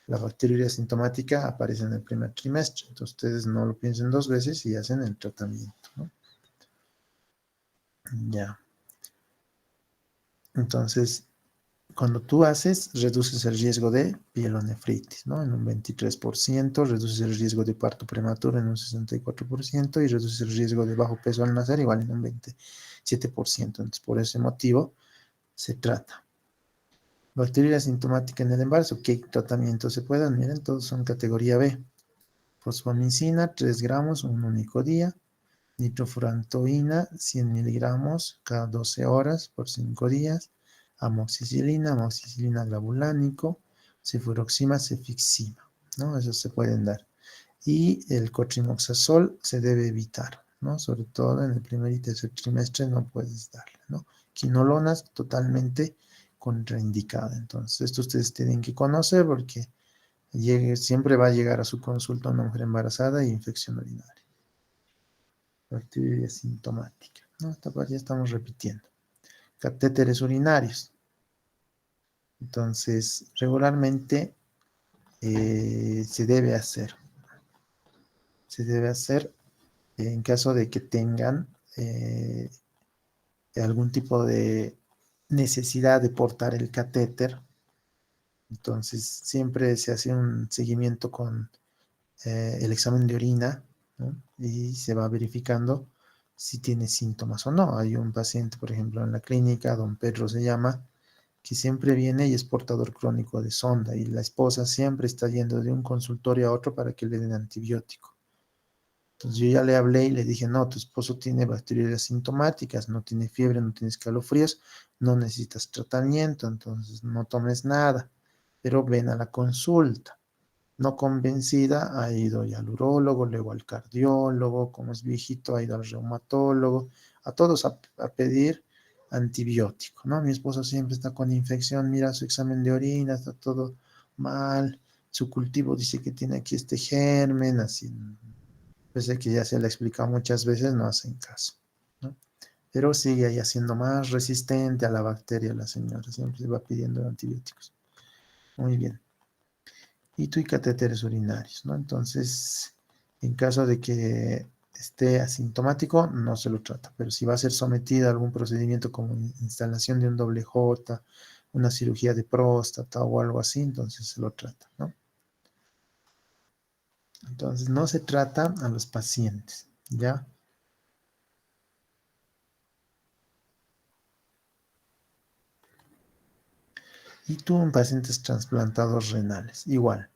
la bacteriuria asintomática aparece en el primer trimestre, entonces ustedes no lo piensen 2 veces y hacen el tratamiento, ¿no? Ya. Entonces, cuando tú haces, reduces el riesgo de pielonefritis, ¿no? En un 23%, reduces el riesgo de parto prematuro en un 64% y reduces el riesgo de bajo peso al nacer igual en un 27%. Entonces, por ese motivo se trata. Bacteriuria asintomática en el embarazo, ¿qué tratamiento se puede dar? Miren, todos son categoría B. Fosfomicina, 3 gramos, un único día. Nitrofurantoína, 100 miligramos cada 12 horas por 5 días. Amoxicilina glavulánico, cefuroxima, cefixima, ¿no? Esos se pueden dar. Y el cotrimoxazol se debe evitar, ¿no? Sobre todo en el primer y tercer trimestre no puedes darle, ¿no? Quinolonas totalmente contraindicada. Entonces, esto ustedes tienen que conocer porque siempre va a llegar a su consulta una mujer embarazada y infección urinaria. Bacteria sintomática, ¿no? Esta parte ya estamos repitiendo. Catéteres urinarios. Entonces, regularmente se debe hacer. se debe hacer en caso de que tengan algún tipo de necesidad de portar el catéter. Entonces, siempre se hace un seguimiento con el examen de orina, ¿no? Y se va verificando si tiene síntomas o no. Hay un paciente, por ejemplo, en la clínica, don Pedro se llama, que siempre viene y es portador crónico de sonda y la esposa siempre está yendo de un consultorio a otro para que le den antibiótico. Entonces yo ya le hablé y le dije, no, tu esposo tiene bacterias sintomáticas, no tiene fiebre, no tiene escalofríos, no necesitas tratamiento, entonces no tomes nada, pero ven a la consulta. No convencida, ha ido ya al urólogo, luego al cardiólogo, como es viejito, ha ido al reumatólogo, a todos a pedir antibiótico, ¿no? Mi esposo siempre está con infección, mira su examen de orina, está todo mal, su cultivo dice que tiene aquí este germen, así, pese que ya se le ha explicado muchas veces, no hacen caso, ¿no? Pero sigue ahí haciendo más resistente a la bacteria la señora, siempre se va pidiendo antibióticos. Muy bien. Y tú y catéteres urinarios, ¿no? Entonces, en caso de que esté asintomático, no se lo trata, pero si va a ser sometido a algún procedimiento como instalación de un doble J, una cirugía de próstata o algo así, entonces se lo trata, ¿no? Entonces, no se trata a los pacientes, ¿ya? Y tú en pacientes trasplantados renales, igual.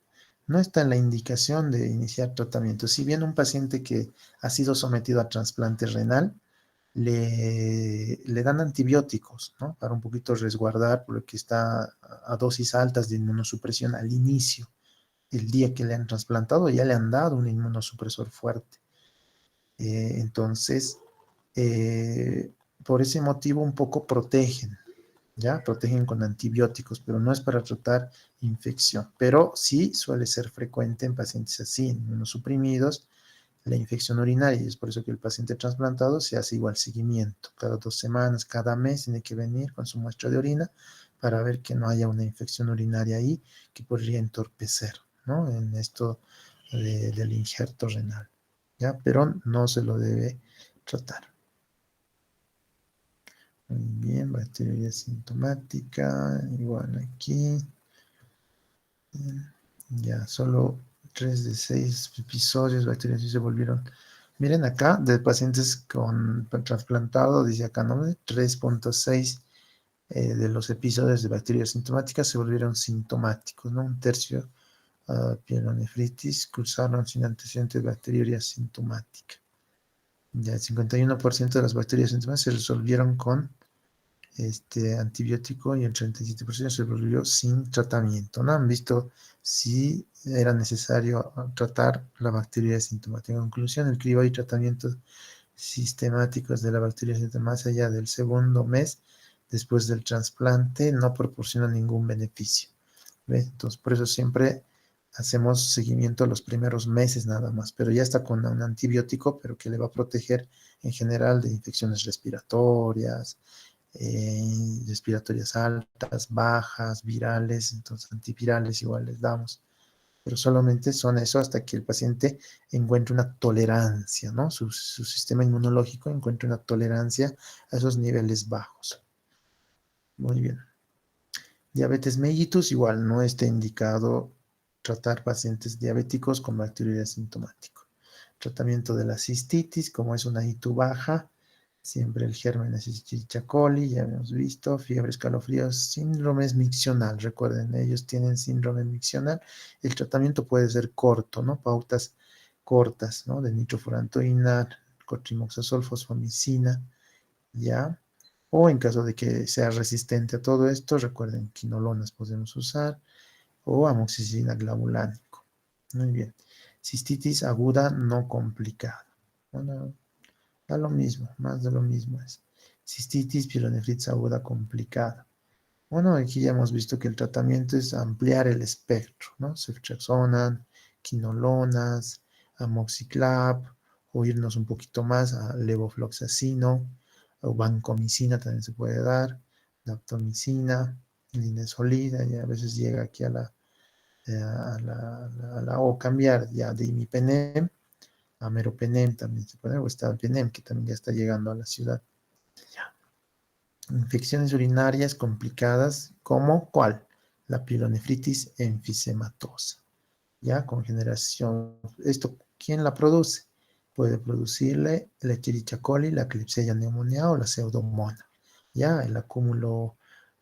No está en la indicación de iniciar tratamiento. Si bien un paciente que ha sido sometido a trasplante renal, le dan antibióticos, ¿no? Para un poquito resguardar, porque está a dosis altas de inmunosupresión al inicio. El día que le han trasplantado ya le han dado un inmunosupresor fuerte. Entonces, eh, por ese motivo un poco protegen, ¿ya? Protegen con antibióticos, pero no es para tratar infección. Pero sí suele ser frecuente en pacientes así, inmunosuprimidos, la infección urinaria, y es por eso que el paciente trasplantado se hace igual seguimiento. Cada 2 semanas, cada mes tiene que venir con su muestra de orina para ver que no haya una infección urinaria ahí que podría entorpecer, ¿no? En esto del injerto renal, ¿ya? Pero no se lo debe tratar. Muy bien, bacteria sintomática, igual aquí. Ya, solo 3 de 6 episodios bacterias sí se volvieron. Miren acá, de pacientes con trasplantado, dice acá, ¿no? 3,6 de los episodios de bacterias sintomáticas se volvieron sintomáticos, ¿no? Un tercio pielonefritis cursaron sin antecedentes de bacteriuria sintomática. Ya el 51% de las bacterias sintomáticas se resolvieron con antibiótico y el 37% se volvió sin tratamiento. ¿No han visto si era necesario tratar la bacteria sintomática? En conclusión, el cribo y tratamientos sistemáticos de la bacteria sintomática más allá del segundo mes después del trasplante no proporciona ningún beneficio. ¿Ve? Entonces, por eso siempre hacemos seguimiento los primeros meses nada más, pero ya está con un antibiótico, pero que le va a proteger en general de infecciones respiratorias, respiratorias altas, bajas, virales, entonces antivirales igual les damos, pero solamente son eso hasta que el paciente encuentre una tolerancia, ¿no? Su sistema inmunológico encuentre una tolerancia a esos niveles bajos. Muy bien. Diabetes mellitus, igual no está indicado tratar pacientes diabéticos con bacteriuria sintomático. Tratamiento de la cistitis, como es una ITU baja, siempre el germen es Escherichia coli, ya hemos visto, fiebre, escalofríos, síndrome miccional, recuerden, ellos tienen síndrome miccional, el tratamiento puede ser corto, ¿no? Pautas cortas, ¿no? De nitrofurantoína, cotrimoxazol, fosfomicina, ¿ya? O en caso de que sea resistente a todo esto, recuerden, quinolonas podemos usar o amoxicilina glavulánico. Muy bien. Cistitis aguda no complicada. Bueno, da lo mismo, más de lo mismo es. Cistitis, pielonefritis aguda complicada. Bueno, aquí ya hemos visto que el tratamiento es ampliar el espectro, ¿no? Ceftriaxona, quinolonas, amoxiclap, o irnos un poquito más a levofloxacino, o vancomicina también se puede dar, daptomicina, linezolida, y a veces llega aquí a la, o cambiar ya de imipenem Meropenem también se puede, o Estapenem, que también ya está llegando a la ciudad. Infecciones urinarias complicadas, ¿como cuál? La pielonefritis enfisematosa, ¿ya? Con generación, ¿esto quién la produce? Puede producirle la Escherichia coli, la Klebsiella pneumoniae o la Pseudomonas, ¿ya? El acúmulo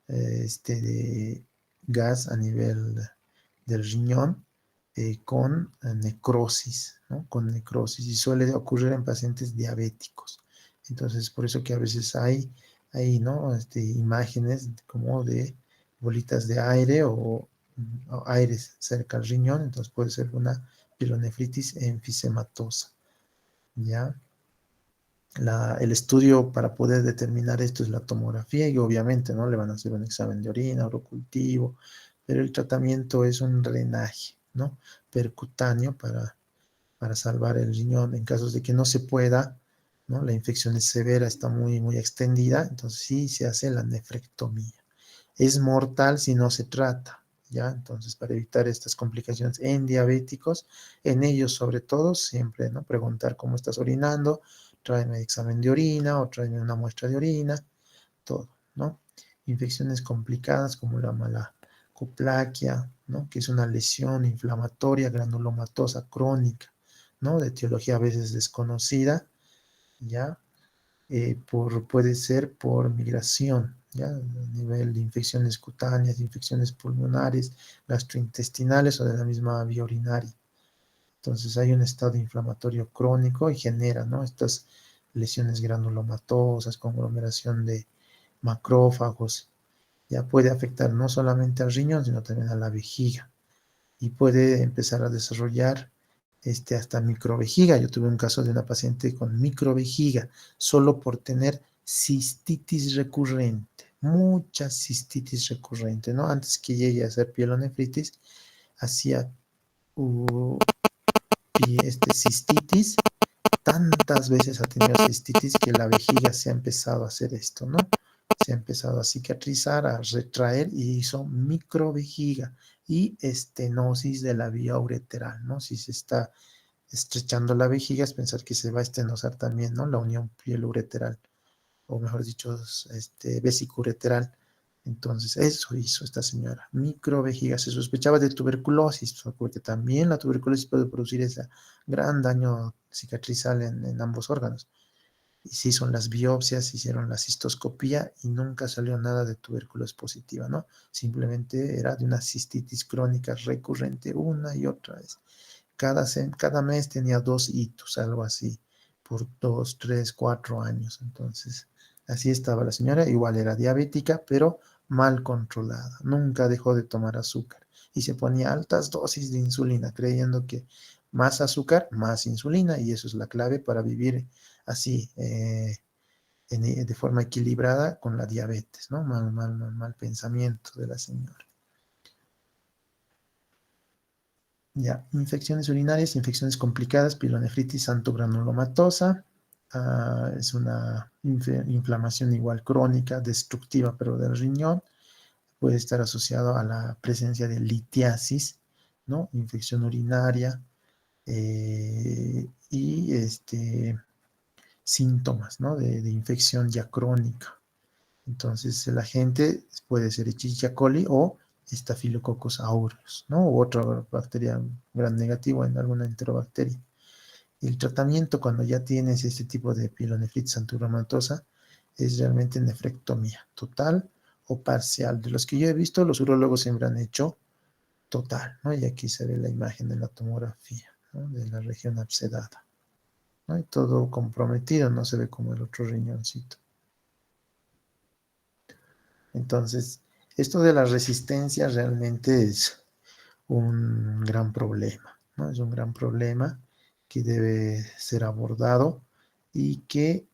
de gas a nivel del riñón con necrosis, ¿no? Con necrosis, y suele ocurrir en pacientes diabéticos. Entonces, por eso que a veces hay ¿no? Imágenes como de bolitas de aire o aire cerca al riñón, entonces puede ser una pielonefritis enfisematosa, ¿ya? El estudio para poder determinar esto es la tomografía y obviamente, ¿no? Le van a hacer un examen de orina, urocultivo, pero el tratamiento es un drenaje, ¿no? Percutáneo para salvar el riñón en casos de que no se pueda, ¿no? La infección es severa, está muy, muy extendida, entonces sí se hace la nefrectomía. Es mortal si no se trata, ¿ya? Entonces, para evitar estas complicaciones en diabéticos, en ellos sobre todo, siempre, ¿no? Preguntar cómo estás orinando, tráeme examen de orina o tráeme una muestra de orina, todo, ¿no? Infecciones complicadas como la malacoplaquia, ¿no? Que es una lesión inflamatoria granulomatosa crónica, ¿no? De etiología a veces desconocida, ¿ya? Puede ser por migración, ¿ya? A nivel de infecciones cutáneas, infecciones pulmonares, gastrointestinales o de la misma vía urinaria. Entonces hay un estado inflamatorio crónico y genera, ¿no? Estas lesiones granulomatosas, conglomeración de macrófagos. Ya puede afectar no solamente al riñón, sino también a la vejiga. Y puede empezar a desarrollar hasta microvejiga. Yo tuve un caso de una paciente con microvejiga, solo por tener cistitis recurrente, mucha cistitis recurrente, ¿no? Antes que llegue a ser pielonefritis, hacía uh, cistitis, tantas veces ha tenido cistitis que la vejiga se ha empezado a hacer esto, ¿no? Se ha empezado a cicatrizar, a retraer y hizo microvejiga y estenosis de la vía ureteral, ¿no? Si se está estrechando la vejiga es pensar que se va a estenosar también, ¿no? La unión piel-ureteral, o mejor dicho, vesicureteral. Entonces, eso hizo esta señora, microvejiga. Se sospechaba de tuberculosis, porque también la tuberculosis puede producir ese gran daño cicatrizal en ambos órganos. Y se hizo las biopsias, hicieron la cistoscopía y nunca salió nada de tuberculosis positiva, ¿no? Simplemente era de una cistitis crónica recurrente una y otra vez. Cada mes tenía 2 hitos, algo así, por 2, 3, 4 años. Entonces, así estaba la señora. Igual era diabética, pero mal controlada. Nunca dejó de tomar azúcar y se ponía altas dosis de insulina, creyendo que más azúcar, más insulina, y eso es la clave para vivir así, de forma equilibrada con la diabetes, ¿no? Mal pensamiento de la señora. Ya, infecciones urinarias, infecciones complicadas, pielonefritis granulomatosa. Es una inflamación igual crónica, destructiva, pero del riñón. Puede estar asociado a la presencia de litiasis, ¿no? Infección urinaria y síntomas, ¿no? De infección ya crónica. Entonces, el agente puede ser Escherichia coli o Staphylococcus aureus, ¿no? U otra bacteria gran negativo en alguna enterobacteria. El tratamiento cuando ya tienes este tipo de pielonefritis antigranulosa es realmente nefrectomía, total o parcial. De los que yo he visto, los urólogos siempre han hecho total, ¿no? Y aquí se ve la imagen de la tomografía, ¿no? De la región abscedada, ¿no? Y todo comprometido, no se ve como el otro riñoncito. Entonces, esto de la resistencia realmente es un gran problema, ¿no? Es un gran problema que debe ser abordado y que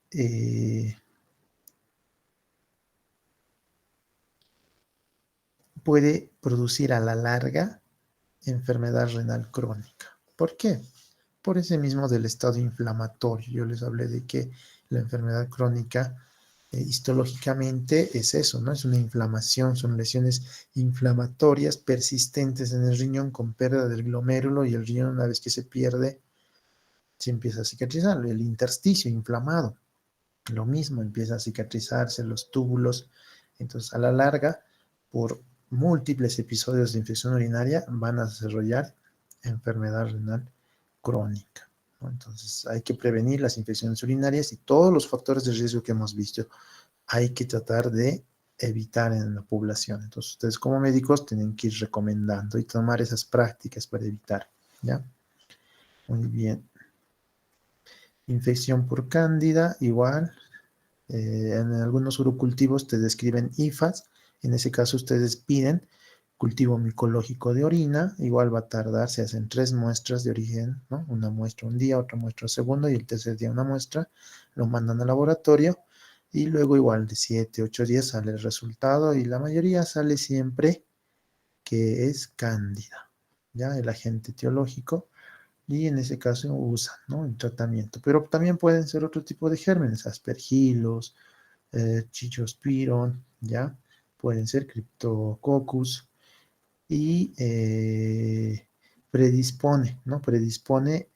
puede producir a la larga enfermedad renal crónica. ¿Por qué? Por ese mismo del estado inflamatorio. Yo les hablé de que la enfermedad crónica histológicamente es eso, ¿no? Es una inflamación, son lesiones inflamatorias persistentes en el riñón con pérdida del glomérulo y el riñón una vez que se pierde si empieza a cicatrizar. El intersticio inflamado, lo mismo, empieza a cicatrizarse los túbulos. Entonces, a la larga, por múltiples episodios de infección urinaria, van a desarrollar enfermedad renal crónica, ¿no? Entonces, hay que prevenir las infecciones urinarias y todos los factores de riesgo que hemos visto hay que tratar de evitar en la población. Entonces, ustedes como médicos tienen que ir recomendando y tomar esas prácticas para evitar, ¿ya? Muy bien. Infección por cándida, igual. En algunos urocultivos te describen IFAS. En ese caso, ustedes piden cultivo micológico de orina. Igual va a tardar, se hacen 3 muestras de origen, ¿no? Una muestra un día, otra muestra segundo y el tercer día una muestra. Lo mandan al laboratorio y luego igual de 7, 8 días sale el resultado y la mayoría sale siempre que es cándida, ¿ya? El agente etiológico y en ese caso usan, ¿no? El tratamiento. Pero también pueden ser otro tipo de gérmenes, aspergilos, Chichospirón, ¿ya? Pueden ser Cryptococcus y predispone, ¿no? Predispone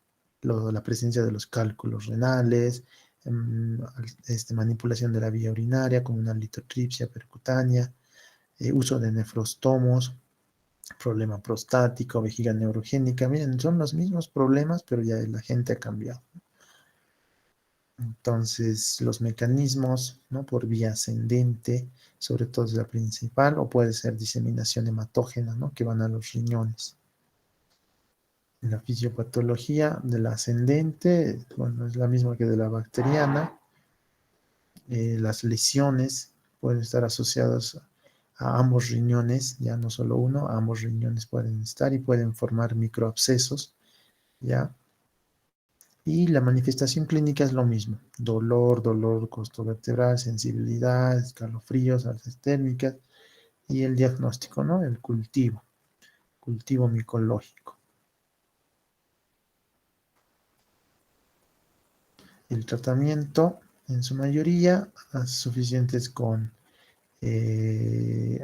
la presencia de los cálculos renales, manipulación de la vía urinaria como una litotripsia percutánea, uso de nefrostomos, problema prostático, vejiga neurogénica. Miren, son los mismos problemas, pero ya la gente ha cambiado. Entonces, los mecanismos, ¿no? Por vía ascendente, sobre todo es la principal, o puede ser diseminación hematógena, ¿no? Que van a los riñones. La fisiopatología de la ascendente, bueno, es la misma que de la bacteriana. Las lesiones pueden estar asociadas a ambos riñones, ya no solo uno, a ambos riñones pueden estar y pueden formar microabscesos, ¿ya? Y la manifestación clínica es lo mismo: dolor costovertebral, sensibilidad, escalofríos, alzas térmicas y el diagnóstico, ¿no? El cultivo micológico. El tratamiento, en su mayoría, es suficientes con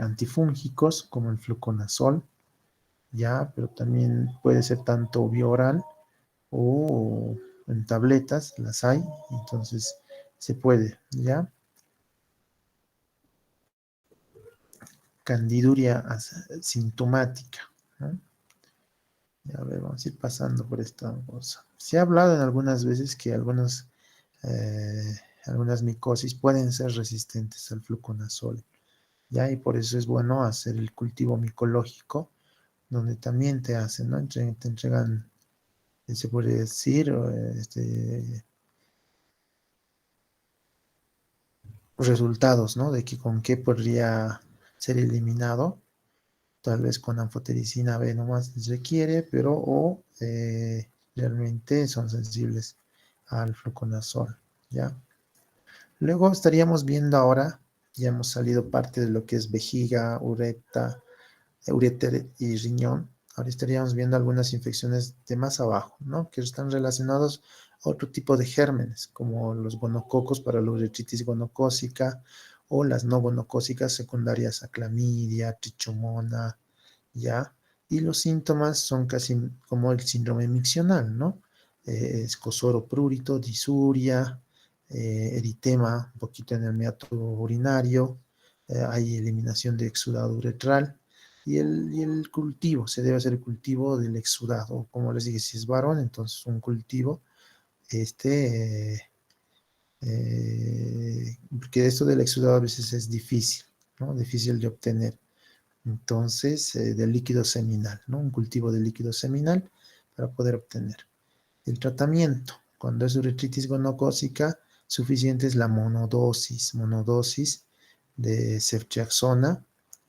antifúngicos como el fluconazol, ya, pero también puede ser tanto bioral o en tabletas, las hay, entonces se puede, ¿ya? Candiduria sintomática, ¿no? A ver, vamos a ir pasando por esta cosa. Se ha hablado en algunas veces que algunas micosis pueden ser resistentes al fluconazol, ¿ya? Y por eso es bueno hacer el cultivo micológico, donde también te hacen, ¿no? Te entregan, se puede decir, resultados, ¿no? De que con qué podría ser eliminado. Tal vez con anfotericina B nomás les requiere, pero realmente son sensibles al fluconazol, ¿ya? Luego estaríamos viendo ahora, ya hemos salido parte de lo que es vejiga, uréter y riñón. Ahora estaríamos viendo algunas infecciones de más abajo, ¿no? Que están relacionados a otro tipo de gérmenes, como los gonococos para la uretritis gonocócica o las no gonocócicas secundarias a clamidia, trichomona, ¿ya? Y los síntomas son casi como el síndrome miccional, ¿no? Escozor prurito, disuria, eritema, un poquito en el meato urinario, hay eliminación de exudado uretral y el cultivo, se debe hacer el cultivo del exudado, como les dije, si es varón, entonces un cultivo, porque esto del exudado a veces es difícil, ¿no? Difícil de obtener. Entonces, del líquido seminal, ¿no? Un cultivo de líquido seminal para poder obtener. El tratamiento, cuando es uretritis gonocócica, suficiente es la monodosis de ceftriaxona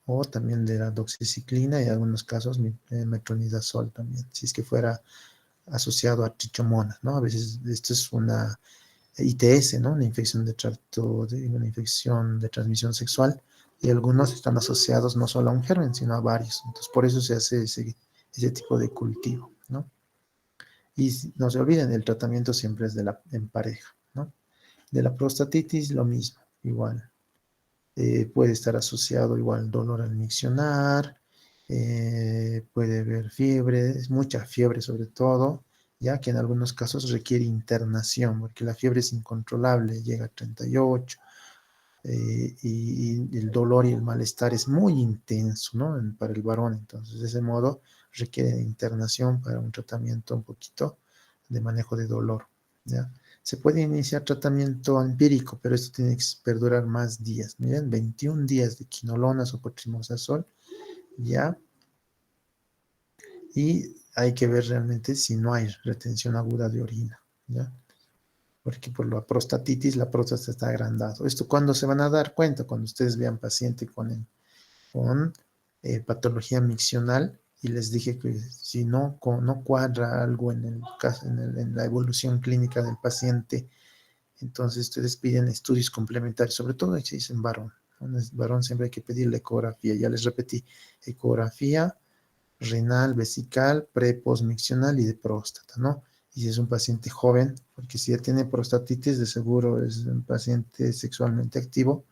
o también de la doxiciclina y en algunos casos metronidazol también, si es que fuera asociado a trichomonas, ¿no? A veces esto es una ITS, ¿no? Una infección de transmisión sexual, y algunos están asociados no solo a un germen, sino a varios. Entonces, por eso se hace ese tipo de cultivo, ¿no? Y no se olviden, el tratamiento siempre es en pareja, ¿no? De la prostatitis, lo mismo, igual. Puede estar asociado igual dolor al miccionar, puede haber fiebre, mucha fiebre sobre todo, ya que en algunos casos requiere internación, porque la fiebre es incontrolable, llega a 38, y el dolor y el malestar es muy intenso, ¿no? Para el varón, entonces de ese modo requiere de internación para un tratamiento un poquito de manejo de dolor, ¿ya? Se puede iniciar tratamiento empírico, pero esto tiene que perdurar más días. Miren, 21 días de quinolonas o cotrimoxazol, ¿ya? Y hay que ver realmente si no hay retención aguda de orina, ¿ya? Porque por la prostatitis, la próstata está agrandado. ¿Esto cuándo se van a dar cuenta? Cuando ustedes vean paciente con patología miccional y les dije que si no cuadra algo en el caso, en la evolución clínica del paciente, entonces ustedes piden estudios complementarios, sobre todo si es en varón. En varón siempre hay que pedirle ecografía. Ya les repetí, ecografía renal, vesical, pre-postmiccional y de próstata, ¿no? Y si es un paciente joven, porque si ya tiene prostatitis, de seguro es un paciente sexualmente activo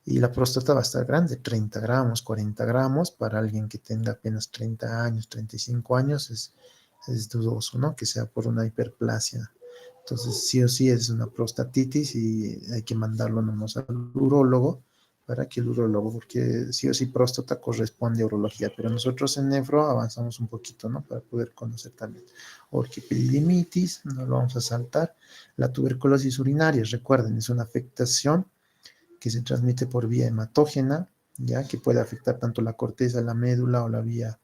y la próstata va a estar grande, 30 gramos, 40 gramos, para alguien que tenga apenas 30 años, 35 años, es dudoso, ¿no? Que sea por una hiperplasia. Entonces, sí o sí es una prostatitis y hay que mandarlo nomás al urólogo para que el urólogo, porque sí o sí próstata corresponde a urología, pero nosotros en nefro avanzamos un poquito, ¿no? Para poder conocer también orquipedidimitis, no lo vamos a saltar, la tuberculosis urinaria, recuerden, es una afectación que se transmite por vía hematógena, ya que puede afectar tanto la corteza, la médula o la vía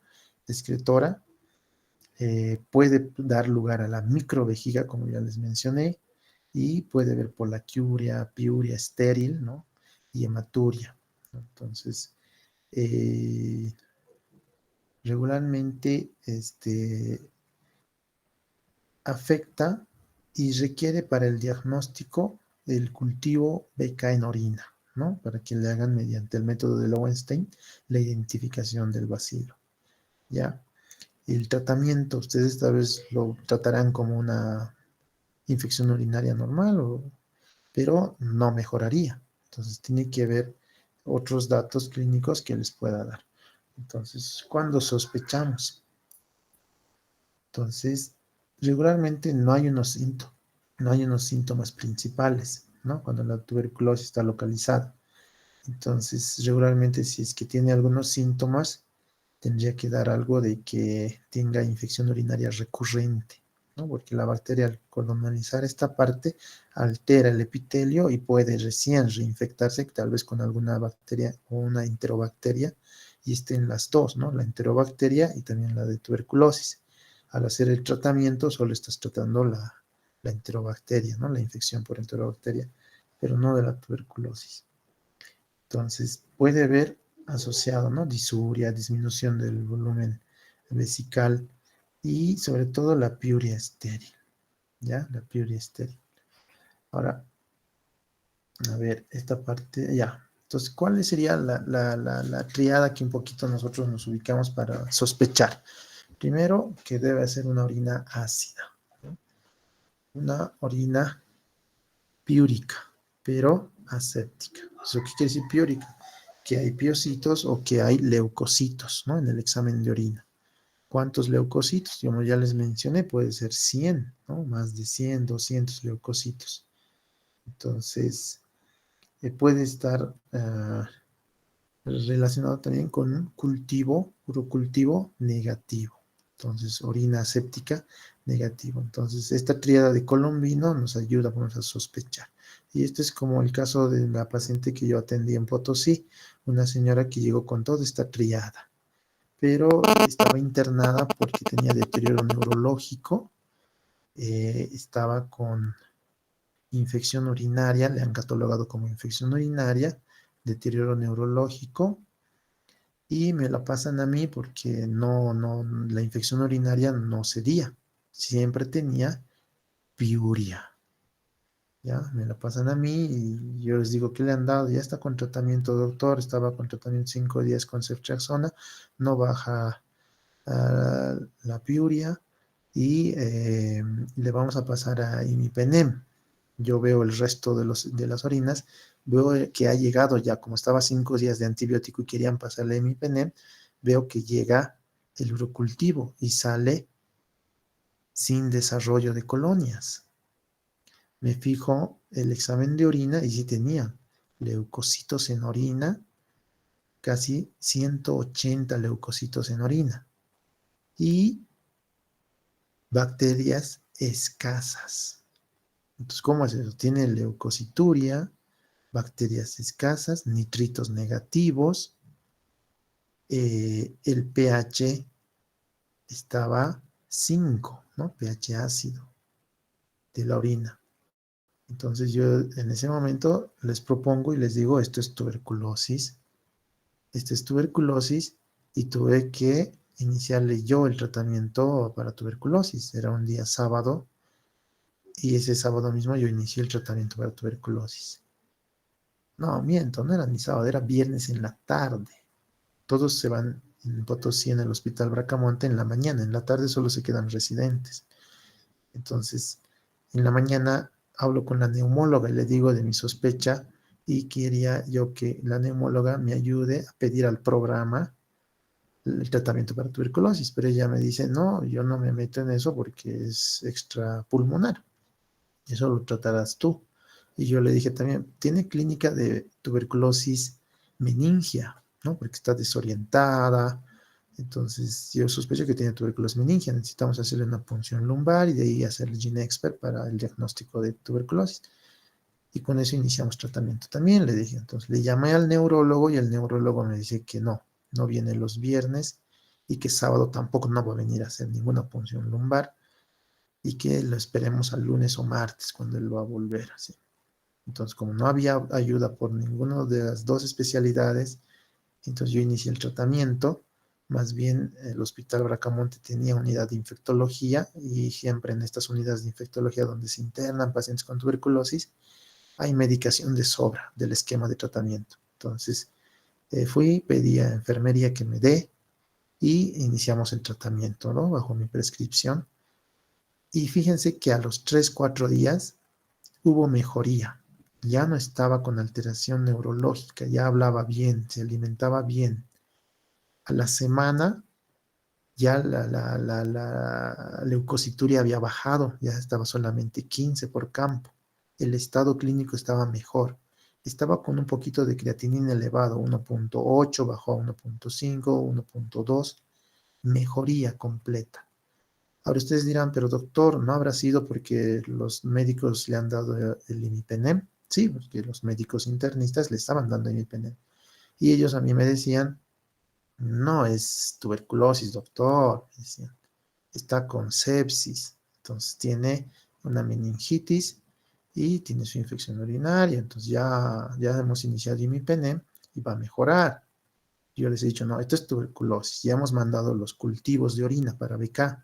excretora. Puede dar lugar a la microvejiga, como ya les mencioné, y puede haber polaquiuria, piuria estéril, ¿no? Y hematuria. Entonces, eh, regularmente afecta y requiere para el diagnóstico el cultivo BK en orina, ¿no? Para que le hagan mediante el método de Lowenstein la identificación del bacilo, ¿ya? El tratamiento, ustedes tal vez lo tratarán como una infección urinaria normal, pero no mejoraría. Entonces, tiene que haber otros datos clínicos que les pueda dar. Entonces, ¿cuándo sospechamos? Entonces, regularmente no hay unos síntomas principales, ¿no? Cuando la tuberculosis está localizada. Entonces, regularmente si es que tiene algunos síntomas, tendría que dar algo de que tenga infección urinaria recurrente, ¿no? Porque la bacteria al colonizar esta parte altera el epitelio y puede recién reinfectarse, tal vez con alguna bacteria o una enterobacteria, y estén las dos, ¿no? La enterobacteria y también la de tuberculosis. Al hacer el tratamiento solo estás tratando la enterobacteria, ¿no? La infección por enterobacteria, pero no de la tuberculosis. Entonces, puede haber asociado, ¿no? Disuria, disminución del volumen vesical y sobre todo la piuria estéril, ¿ya? La piuria estéril. Ahora, a ver, esta parte, ya. Entonces, ¿cuál sería la triada que un poquito nosotros nos ubicamos para sospechar? Primero, que debe ser una orina ácida, ¿no? Una orina piúrica, pero aséptica. ¿Eso qué quiere decir piúrica? Que hay piocitos o que hay leucocitos, ¿no? En el examen de orina. ¿Cuántos leucocitos? Como ya les mencioné, puede ser 100, ¿no? Más de 100, 200 leucocitos. Entonces, puede estar relacionado también con un cultivo, urocultivo negativo. Entonces, orina séptica negativo. Entonces, esta tríada de Colombino nos ayuda a sospechar. Y este es como el caso de la paciente que yo atendí en Potosí, una señora que llegó con toda esta triada, pero estaba internada porque tenía deterioro neurológico, estaba con infección urinaria, le han catalogado como infección urinaria, deterioro neurológico, y me la pasan a mí porque la infección urinaria no cedía, siempre tenía piuria, ¿ya? Me la pasan a mí y yo les digo, ¿qué le han dado? Ya está con tratamiento, doctor, estaba con tratamiento 5 días con ceftriaxona, no baja la piuria y le vamos a pasar a imipenem. Yo veo el resto de las orinas, veo que ha llegado ya, como estaba 5 días de antibiótico y querían pasarle imipenem, veo que llega el urocultivo y sale sin desarrollo de colonias. Me fijo el examen de orina y sí tenía leucocitos en orina, casi 180 leucocitos en orina. Y bacterias escasas. Entonces, ¿cómo es eso? Tiene leucocituria, bacterias escasas, nitritos negativos, el pH estaba 5, ¿no? pH ácido de la orina. Entonces yo en ese momento les propongo y les digo, esto es tuberculosis y tuve que iniciarle yo el tratamiento para tuberculosis. Era un día sábado y ese sábado mismo yo inicié el tratamiento para tuberculosis. No, miento, no era ni sábado, era viernes en la tarde. Todos se van en Potosí en el Hospital Bracamonte en la mañana, en la tarde solo se quedan residentes. Entonces, en la mañana hablo con la neumóloga y le digo de mi sospecha y quería yo que la neumóloga me ayude a pedir al programa el tratamiento para tuberculosis, pero ella me dice, no, yo no me meto en eso porque es extrapulmonar, eso lo tratarás tú. Y yo le dije también, tiene clínica de tuberculosis meningia, ¿no? Porque está desorientada. Entonces, yo sospecho que tiene tuberculosis meningia. Necesitamos hacerle una punción lumbar y de ahí hacer el GeneXpert para el diagnóstico de tuberculosis. Y con eso iniciamos tratamiento también, le dije. Entonces, le llamé al neurólogo y el neurólogo me dice que no viene los viernes y que sábado tampoco no va a venir a hacer ninguna punción lumbar y que lo esperemos al lunes o martes cuando él va a volver. Así. Entonces, como no había ayuda por ninguna de las dos especialidades, entonces yo inicié el tratamiento. Más bien, el Hospital Bracamonte tenía unidad de infectología y siempre en estas unidades de infectología donde se internan pacientes con tuberculosis, hay medicación de sobra del esquema de tratamiento. Entonces, fui, pedí a enfermería que me dé y iniciamos el tratamiento, ¿no? Bajo mi prescripción. Y fíjense que a los 3, 4 días hubo mejoría. Ya no estaba con alteración neurológica, ya hablaba bien, se alimentaba bien. A la semana ya la leucocituria había bajado, ya estaba solamente 15 por campo. El estado clínico estaba mejor. Estaba con un poquito de creatinina elevado, 1.8, bajó a 1.5, 1.2, mejoría completa. Ahora ustedes dirán, pero doctor, ¿no habrá sido porque los médicos le han dado el imipenem? Sí, porque los médicos internistas le estaban dando imipenem. Y ellos a mí me decían, no es tuberculosis, doctor, me decían, está con sepsis, entonces tiene una meningitis y tiene su infección urinaria, entonces ya hemos iniciado imipenem y va a mejorar. Yo les he dicho, no, esto es tuberculosis, ya hemos mandado los cultivos de orina para BK,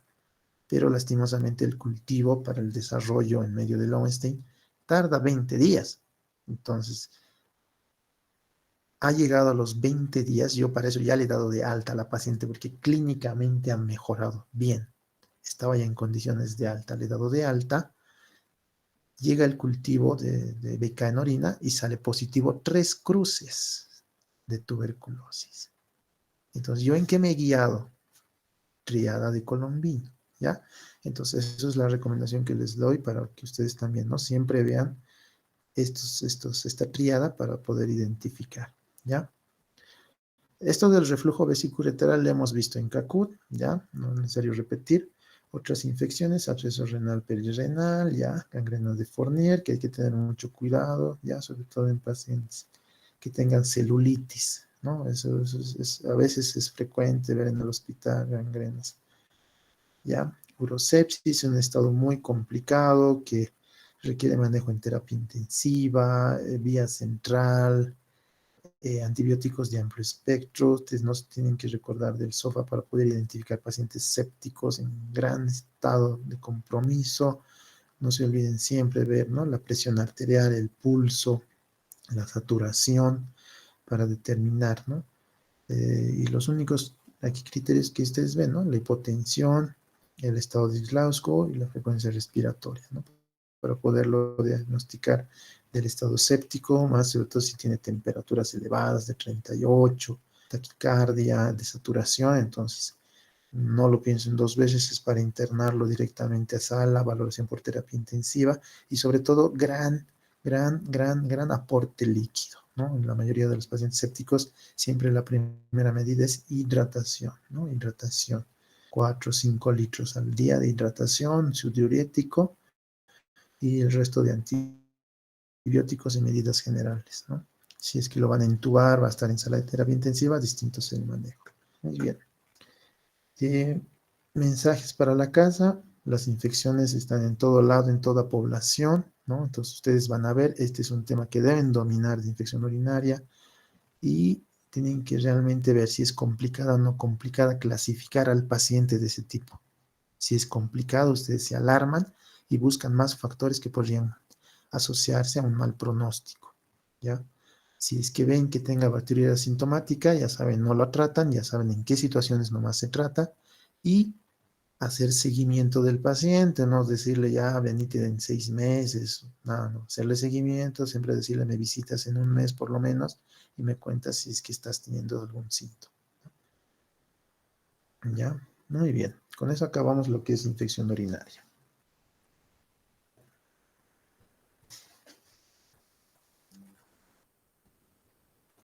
pero lastimosamente el cultivo para el desarrollo en medio del Lowenstein tarda 20 días. Entonces, ha llegado a los 20 días, yo para eso ya le he dado de alta a la paciente porque clínicamente ha mejorado bien. Estaba ya en condiciones de alta, le he dado de alta, llega el cultivo de BK en orina y sale positivo 3 cruces de tuberculosis. Entonces, ¿yo en qué me he guiado? Triada de Colombino, ¿ya? Entonces, eso es la recomendación que les doy para que ustedes también, ¿no? Siempre vean esta triada para poder identificar, ¿ya? Esto del reflujo vesicoureteral lo hemos visto en CACUT, ¿ya? No es necesario repetir. Otras infecciones, absceso renal perirrenal, ¿ya? Gangrena de Fournier, que hay que tener mucho cuidado, ¿ya? Sobre todo en pacientes que tengan celulitis, ¿no? A veces es frecuente ver en el hospital gangrenas, ¿ya? Urosepsis, un estado muy complicado que requiere manejo en terapia intensiva, vía central, antibióticos de amplio espectro. Ustedes no se tienen que recordar del SOFA para poder identificar pacientes sépticos en gran estado de compromiso. No se olviden siempre ver, ¿no? La presión arterial, el pulso, la saturación para determinar, ¿no? Y los únicos aquí criterios que ustedes ven, ¿no? La hipotensión, el estado de Glasgow y la frecuencia respiratoria, ¿no? Para poderlo diagnosticar del estado séptico, más sobre todo si tiene temperaturas elevadas de 38, taquicardia, de saturación, entonces no lo piensen dos veces, es para internarlo directamente a sala, valoración por terapia intensiva y sobre todo gran aporte líquido, ¿no? En la mayoría de los pacientes sépticos siempre la primera medida es hidratación, ¿no? Hidratación. 4 o 5 litros al día de hidratación, su diurético y el resto de antibióticos y medidas generales, ¿no? Si es que lo van a intubar, va a estar en sala de terapia intensiva, distinto es el manejo. Muy bien. Mensajes para la casa. Las infecciones están en todo lado, en toda población, ¿no? Entonces ustedes van a ver, este es un tema que deben dominar de infección urinaria y tienen que realmente ver si es complicada o no complicada, clasificar al paciente de ese tipo. Si es complicado, ustedes se alarman y buscan más factores que podrían asociarse a un mal pronóstico, ¿ya? Si es que ven que tenga bacteriuria asintomática, ya saben, no lo tratan, ya saben en qué situaciones nomás se trata y hacer seguimiento del paciente, no decirle ya venite en 6 meses, no, hacerle seguimiento, siempre decirle me visitas en un mes por lo menos y me cuentas si es que estás teniendo algún síntoma. ¿Ya? Muy bien, con eso acabamos lo que es infección urinaria.